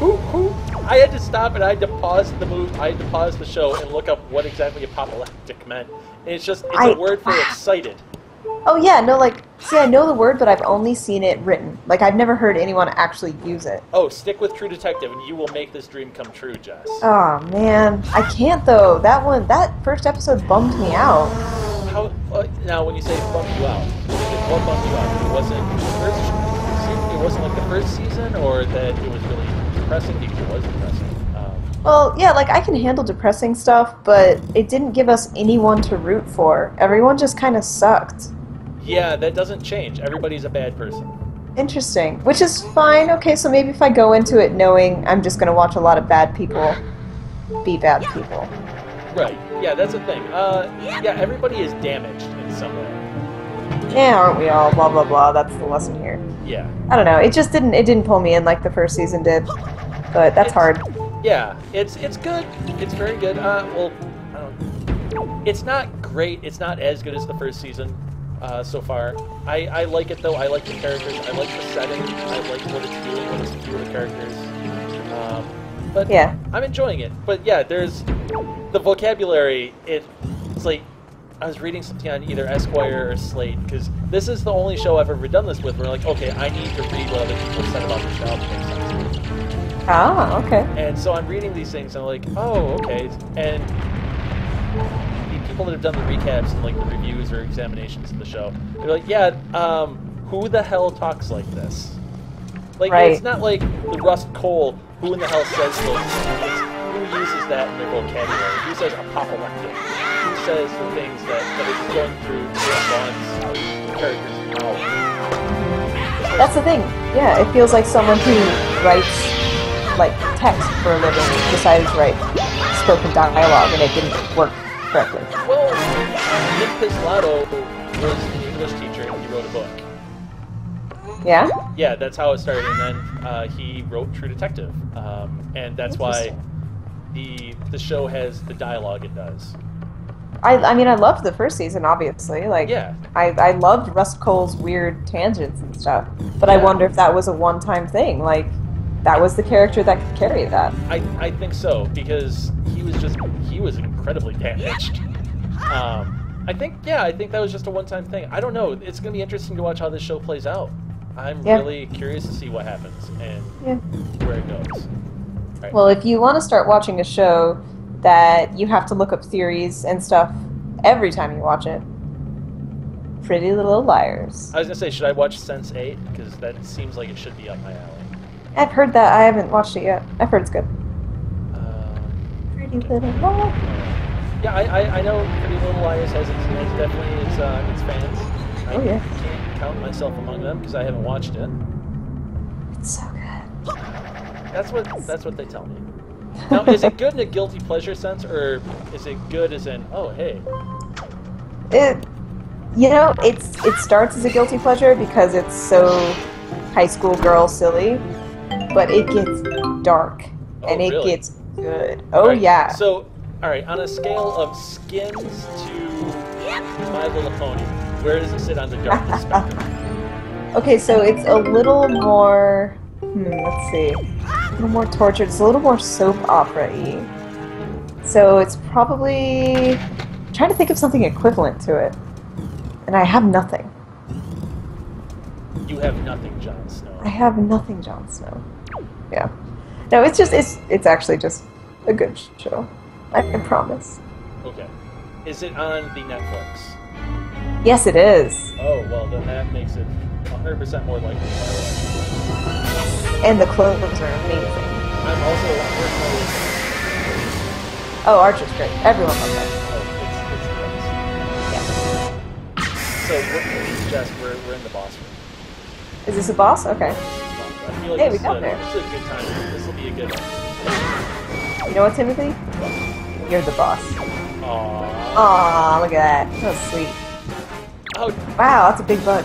Who? I had to stop and I had to pause the show and look up what exactly apoplectic meant. And it's a word for excited. Oh yeah, no, like, see, I know the word, but I've only seen it written. Like, I've never heard anyone actually use it. Oh, stick with True Detective and you will make this dream come true, Jess. Oh man, I can't though. That first episode bummed me out. How? Now, when you say bummed you out, what bummed you out? It wasn't like the first season, or that it was really depressing because it was depressing. Well, yeah, like I can handle depressing stuff, but it didn't give us anyone to root for. Everyone just kind of sucked. Yeah, that doesn't change. Everybody's a bad person. Interesting, which is fine. Okay, so maybe if I go into it knowing I'm just going to watch a lot of bad people be bad people. Right. Yeah, that's the thing. Yeah, everybody is damaged in some way. Yeah, aren't we all? Blah blah blah. That's the lesson here. Yeah. I don't know. It didn't pull me in like the first season did, but that's hard. Yeah, it's good. It's very good. Well, I don't. It's not great. It's not as good as the first season so far. I like it though. I like the characters. I like the setting. I like what it's doing. What it's doing with the characters. But yeah, I'm enjoying it. But yeah, there's the vocabulary. It's like. I was reading something on either Esquire or Slate, because this is the only show I've ever done this with where like, okay, I need to read what other people said about the show to make sense. Ah, okay. And so I'm reading these things and I'm like, oh, okay. And the people that have done the recaps and like the reviews or examinations of the show, they're like, yeah, who the hell talks like this? Like, It's not like the Rust Cole, who in the hell says those things? It's who uses that in their vocabulary? Who says apoplectic? Who says the things that are going through Vaughn's character's mouth? That's the thing. Yeah, it feels like someone who writes like text for a living decided to write spoken dialogue and it didn't work correctly. Well, Nick Pizzolatto was an English teacher and he wrote a book. Yeah? Yeah, that's how it started, and then he wrote True Detective, and that's why the show has the dialogue it does. I mean, I loved the first season, obviously. Like, yeah. I loved Rust Cole's weird tangents and stuff, but I wonder if that was a one-time thing. Like, that was the character that could carry that. I think so, because he was incredibly damaged. I think that was just a one-time thing. I don't know. It's going to be interesting to watch how this show plays out. I'm really curious to see what happens and where it goes. Right. Well, if you want to start watching a show that you have to look up theories and stuff every time you watch it, Pretty Little Liars. I was going to say, should I watch Sense8? Because that seems like it should be up my alley. I've heard that. I haven't watched it yet. I've heard it's good. Pretty Little Liars. Yeah, I know Pretty Little Liars has definitely its fans. I can't count myself among them because I haven't watched it. It's so good. That's what they tell me. Now, is it good in a guilty pleasure sense, or is it good as in, oh, hey? It starts as a guilty pleasure because it's so high school girl silly, but it gets dark and it gets good. Oh, right. yeah. So All right, on a scale of Skins to My Little Pony, where does it sit on the darkness spectrum? Okay, so it's a little more. Let's see. A little more tortured. It's a little more soap opera-y. So it's probably. I'm trying to think of something equivalent to it. And I have nothing. You have nothing, Jon Snow. I have nothing, Jon Snow. Yeah. No, it's actually just a good show. I can promise. Okay. Is it on the Netflix? Yes, it is. Oh, well, then that makes it 100% more likely. And the clothes are amazing. I'm also personally. Oh, Archer's great. Everyone loves that. Oh, it's the best. Yeah. So, Jess, we're in the boss room. Is this a boss? Okay. I feel like Hey, we got there. This is a good time. This will be a good one. You know what, Timothy? You're the boss. Aww. Aw, look at that. That's sweet. Oh, Wow, that's a big bug.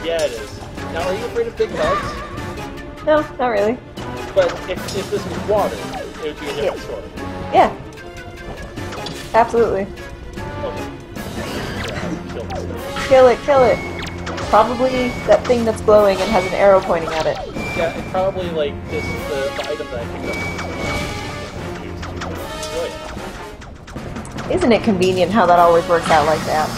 yeah, it is. Now, are you afraid of big bugs? No, not really. But if this was water, it would be a different story. Yeah. Absolutely. Okay. Kill this thing. Kill it, kill it. Probably that thing that's glowing and has an arrow pointing at it. Yeah, and probably like this is the item that I picked up. Isn't it convenient how that always works out like that?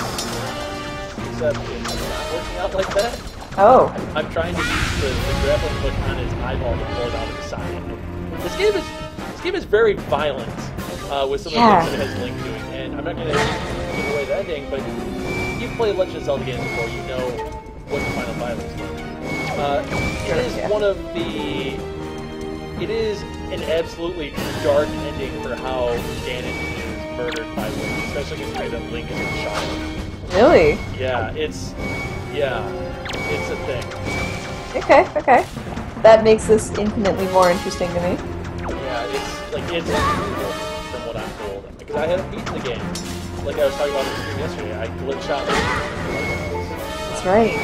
Except it's not working out like that. Oh. I'm trying to use the grappling hook on his eyeball to pull it out of the side. This game is very violent with some of the things that it has Link doing, and I'm not going to give away the ending, but you've played Legend of Zelda games before, you know what the final battle is like. It is one of the... It is an absolutely dark ending for how Ganon is murdered by Link, especially considering that Link is a child. Really? Yeah, it's a thing. Okay. That makes this infinitely more interesting to me. Yeah, it's unbelievable from what I'm told. Because I haven't beaten the game. Like I was talking about in the stream yesterday, I glitched out. That's right.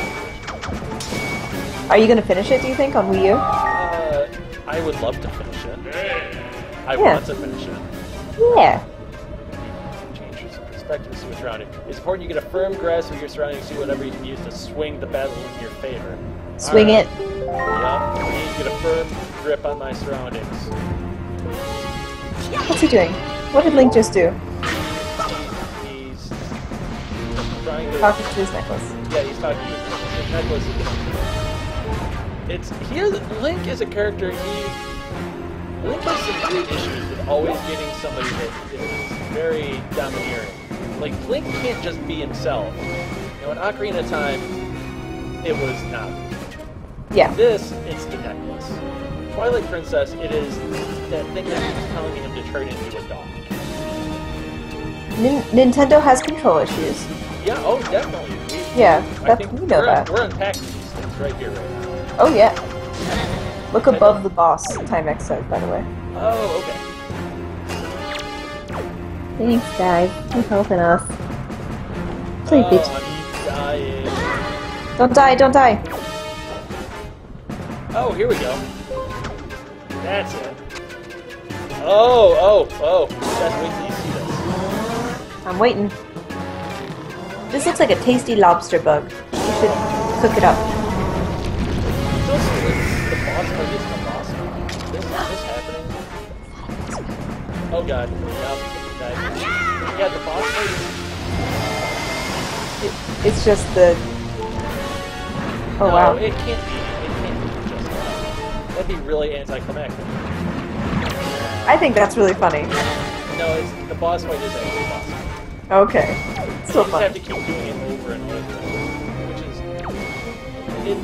Are you going to finish it, do you think, on Wii U? I would love to finish it. I want to finish it. Yeah. Change your perspective, see what's around you. It's important you get a firm grasp of your surroundings, see whatever you can use to swing the battle in your favor. Swing it. Yep. I need to get a firm grip on my surroundings. What's he doing? What did Link just do? He's trying to... Talking to his necklace. Yeah, he's talking to his necklace. Link is a character, Link has some weird issues with always getting somebody that is very domineering. Like, Link can't just be himself. You know, in Ocarina of Time, it was not. Yeah. This, it's the necklace. Twilight Princess, it is that thing that keeps telling him to turn into a dog. Nintendo has control issues. Yeah, oh, definitely. We know that. We're unpacking these things right here, right now. Oh, yeah. Look above the boss, Timex says, by the way. Oh, okay. Thanks, guys. You're helping us. Play bitch. I'm dying. Don't die, don't die. Oh, here we go. That's it. Oh. Just wait till you see this. I'm waiting. This looks like a tasty lobster bug. You should cook it up. The boss fight isn't a boss fight. Is this happening? Oh god. Yeah, the boss fight is... It's just the... Oh, no, wow. it can't be just that. That'd be really anticlimactic. I think that's really funny. No, the boss fight is actually a boss fight. Okay. Still You just fun. have to keep doing it over and over, which is...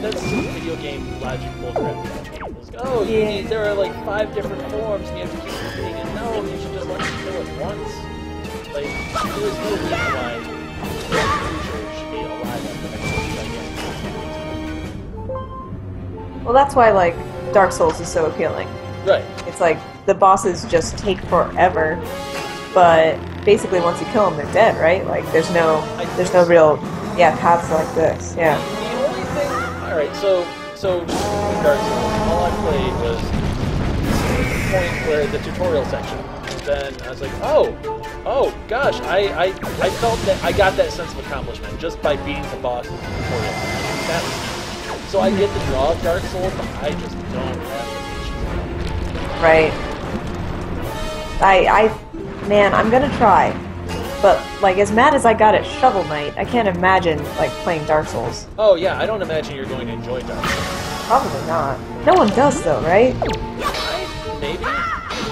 That's video game logic bullcrap. Oh, there are like 5 different forms and you have to keep repeating it. No, you should just let me kill it once. Like, there is no reason why the should be alive after Well, that's why, like, Dark Souls is so appealing. Right. It's like, the bosses just take forever, but basically once you kill them, they're dead, right? Like, there's no real, paths like this, The only thing... Alright, so in Dark Souls, all I played was the point where the tutorial section. And then I was like, oh, Oh gosh, I felt that I got that sense of accomplishment just by beating the boss in the tutorial. That was, so I get the draw of Dark Souls, but I just don't have the patience. Right. Man, I'm gonna try. But, like, as mad as I got at Shovel Knight, I can't imagine, like, playing Dark Souls. Oh yeah, I don't imagine you're going to enjoy Dark Souls. Probably not. No one does, though, right? Maybe?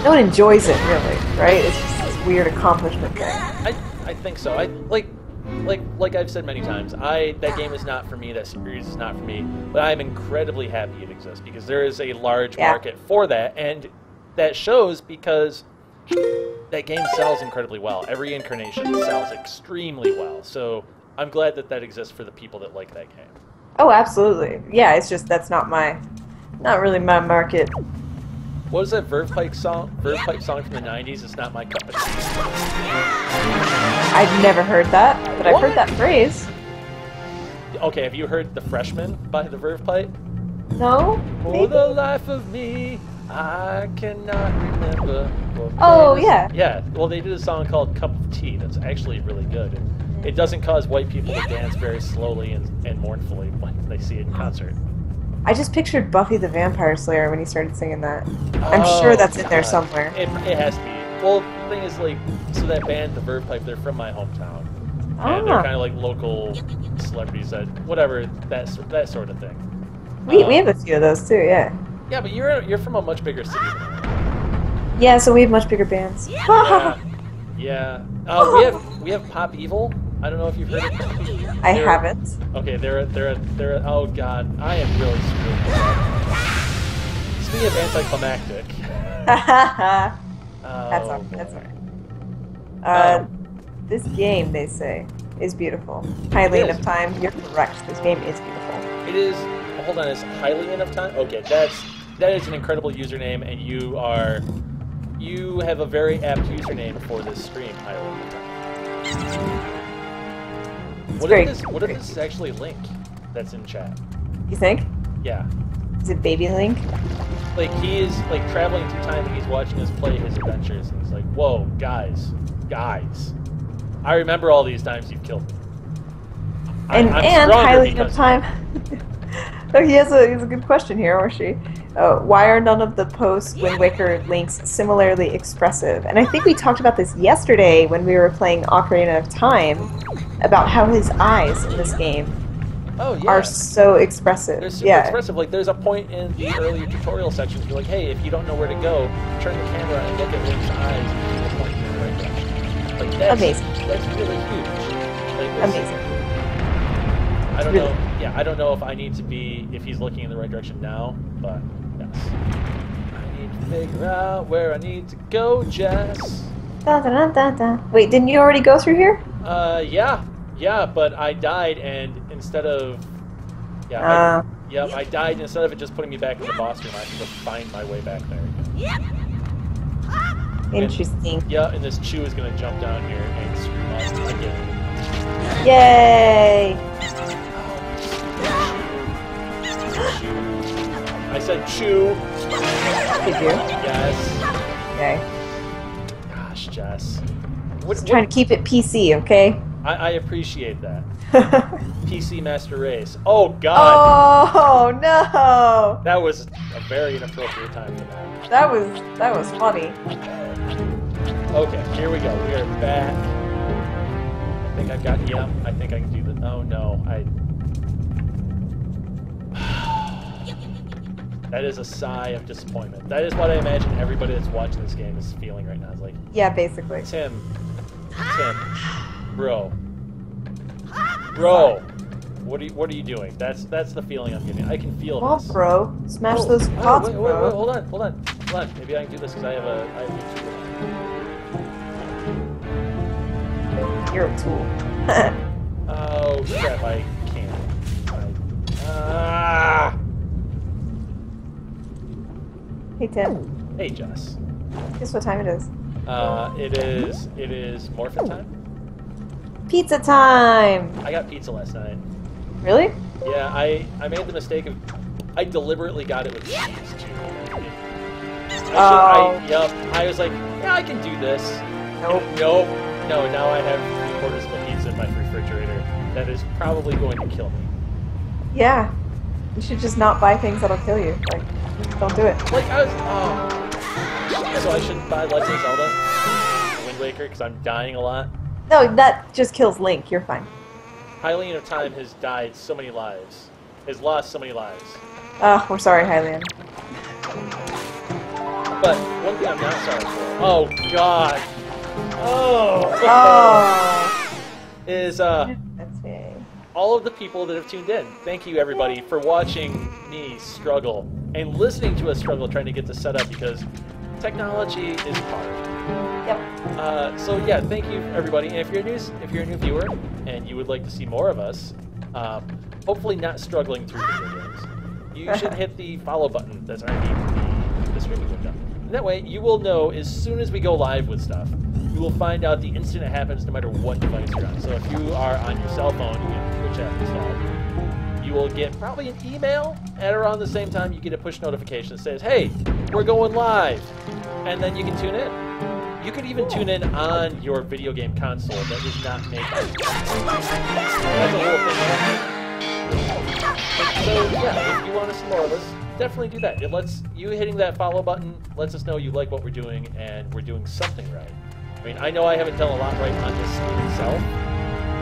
No one enjoys it, really, right? It's just this weird accomplishment thing. I think so. Like I've said many times, that game is not for me, that series is not for me, but I'm incredibly happy it exists because there is a large market for that, and that shows because that game sells incredibly well. Every incarnation sells extremely well, so I'm glad that that exists for the people that like that game. Oh, absolutely. Yeah, it's just that's not really my market. What was that Verve Pipe song from the 90s? It's not my cup of tea. I've never heard that, but I've heard that phrase. Okay, have you heard The Freshman by the Verve Pipe? No? For the life of me, I cannot remember. Oh, yeah. Yeah, well, they did a song called Cup of Tea that's actually really good. And it doesn't cause white people to dance very slowly and mournfully when they see it in concert. I just pictured Buffy the Vampire Slayer when he started singing that. I'm sure that's in there somewhere. It has to be. Well, the thing is, like, so that band, the Verve Pipe, they're from my hometown. And they're kind of like local celebrities that, whatever, that sort of thing. We have a few of those too, yeah. Yeah, but you're from a much bigger city than I am. Yeah, so we have much bigger bands. Yeah. We have Pop Evil. I don't know if you've heard of them. I haven't. Okay, they're oh god, I am really screwed. Speaking of anticlimactic. That's alright. This game, they say, is beautiful. Highly enough time. You're correct. This game is beautiful. It is. Hold on, it's highly enough time. Okay, that is an incredible username, and you have a very apt username for this stream. Highly enough time. What if this is actually Link that's in chat? You think? Yeah. Is it Baby Link? Like, he is, like, traveling through time and he's watching us play his adventures, and he's like, whoa, guys, I remember all these times you've killed me. And highly enough time. Oh, he has a good question here, or she. Why are none of the post-Wind Waker links similarly expressive? And I think we talked about this yesterday when we were playing Ocarina of Time, about how his eyes in this game are so expressive. They're super expressive. Like, there's a point in the earlier tutorial sections where, like, hey, if you don't know where to go, turn the camera and look at Link's eyes and you will point in the right direction. Like, that's amazing. That's really huge. Like, amazing. I don't know. Yeah, I don't know if I need to be, if he's looking in the right direction now, but yes. I need to figure out where I need to go, Jess. Da, da, da, da, da. Wait, didn't you already go through here? Yeah, but I died, and instead of, I died, and instead of it just putting me back in the boss room, I have to go find my way back there again. Interesting. And this Chew is gonna jump down here and screw up again. Yay! I said Chew. Did you? Yes. Okay. Gosh, Jess. Just trying to keep it PC, okay? I appreciate that. PC Master Race. Oh, God! Oh, no! That was a very inappropriate time for that. That was funny. Okay, here we go. We are back. I think I've got, I think I can do this. Oh, no. That is a sigh of disappointment. That is what I imagine everybody that's watching this game is feeling right now. It's like, yeah, basically. Tim, bro, what are you doing? That's the feeling I'm getting. I can feel this. Come on, bro, smash those pots, bro. Wait, hold on. Maybe I can do this because I have a tool. You're a tool. Oh crap! I can't. Hey, Tim. Hey, Jess. Guess what time it is? It is morphin time. Pizza time! I got pizza last night. Really? Yeah, I made the mistake of, I deliberately got it with cheese too. I was like, yeah, I can do this. Nope. Nope. No, now I have 3/4 of a pizza in my refrigerator. That is probably going to kill me. Yeah. You should just not buy things that'll kill you. Like, don't do it. Like, I was... So I shouldn't buy Legend of Zelda Wind Waker because I'm dying a lot. No, that just kills Link. You're fine. Hylian of Time has died so many lives. Has lost so many lives. We're sorry, Hylian. But one thing I'm not sorry for... Oh, God. Oh. Is, That's me. all of the people that have tuned in. Thank you, everybody, for watching me struggle and listening to us struggle trying to get this set up because technology is hard. Yep. So yeah, thank you, everybody. And if you're a new viewer and you would like to see more of us, hopefully not struggling through video games, you should hit the follow button that's underneath the streaming window. And that way, you will know as soon as we go live with stuff. You will find out the instant it happens, no matter what device you're on. So if you are on your cell phone, you get Twitch app installed. You will get probably an email at around the same time. You get a push notification that says, "Hey, we're going live," and then you can tune in. You could even tune in on your video game console that is not made by you. That's a whole thing. So yeah, if you want to see more of us, definitely do that. It lets you hitting that follow button lets us know you like what we're doing and we're doing something right. I mean, I know I haven't done a lot right on this stream itself,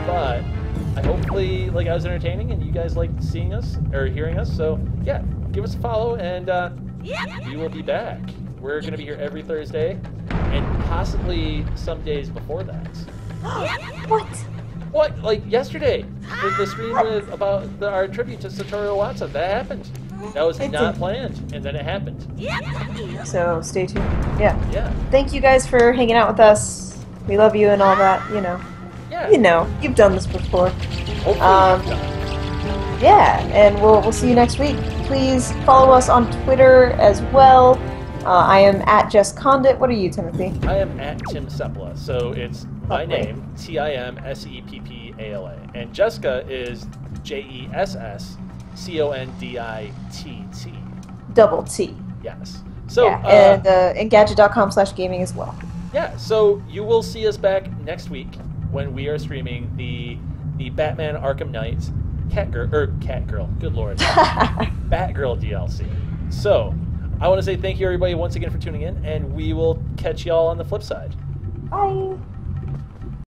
but I hopefully I was entertaining and you guys liked seeing us or hearing us. So yeah, give us a follow and we will be back. We're going to be here every Thursday and possibly some days before that. What? What? Like yesterday, the stream about our tribute to Satoru Iwata. That happened. That was not planned, and then it happened. So stay tuned. Yeah. Yeah. Thank you guys for hanging out with us. We love you and all that. You know. Yeah. You know. You've done this before. Hopefully yeah, and we'll see you next week. Please follow us on Twitter as well. I am at Jess Condit. What are you, Timothy? I am at Tim Sepala. So it's my Lovely. name, TimSeppala, and Jessica is JESSCONDITT. Double T. Yes. So yeah, and Engadget.com/gaming as well. Yeah. So you will see us back next week when we are streaming the Batman Arkham Knight Catgirl. Good lord. Batgirl DLC. So I want to say thank you everybody once again for tuning in, and we will catch y'all on the flip side. Bye.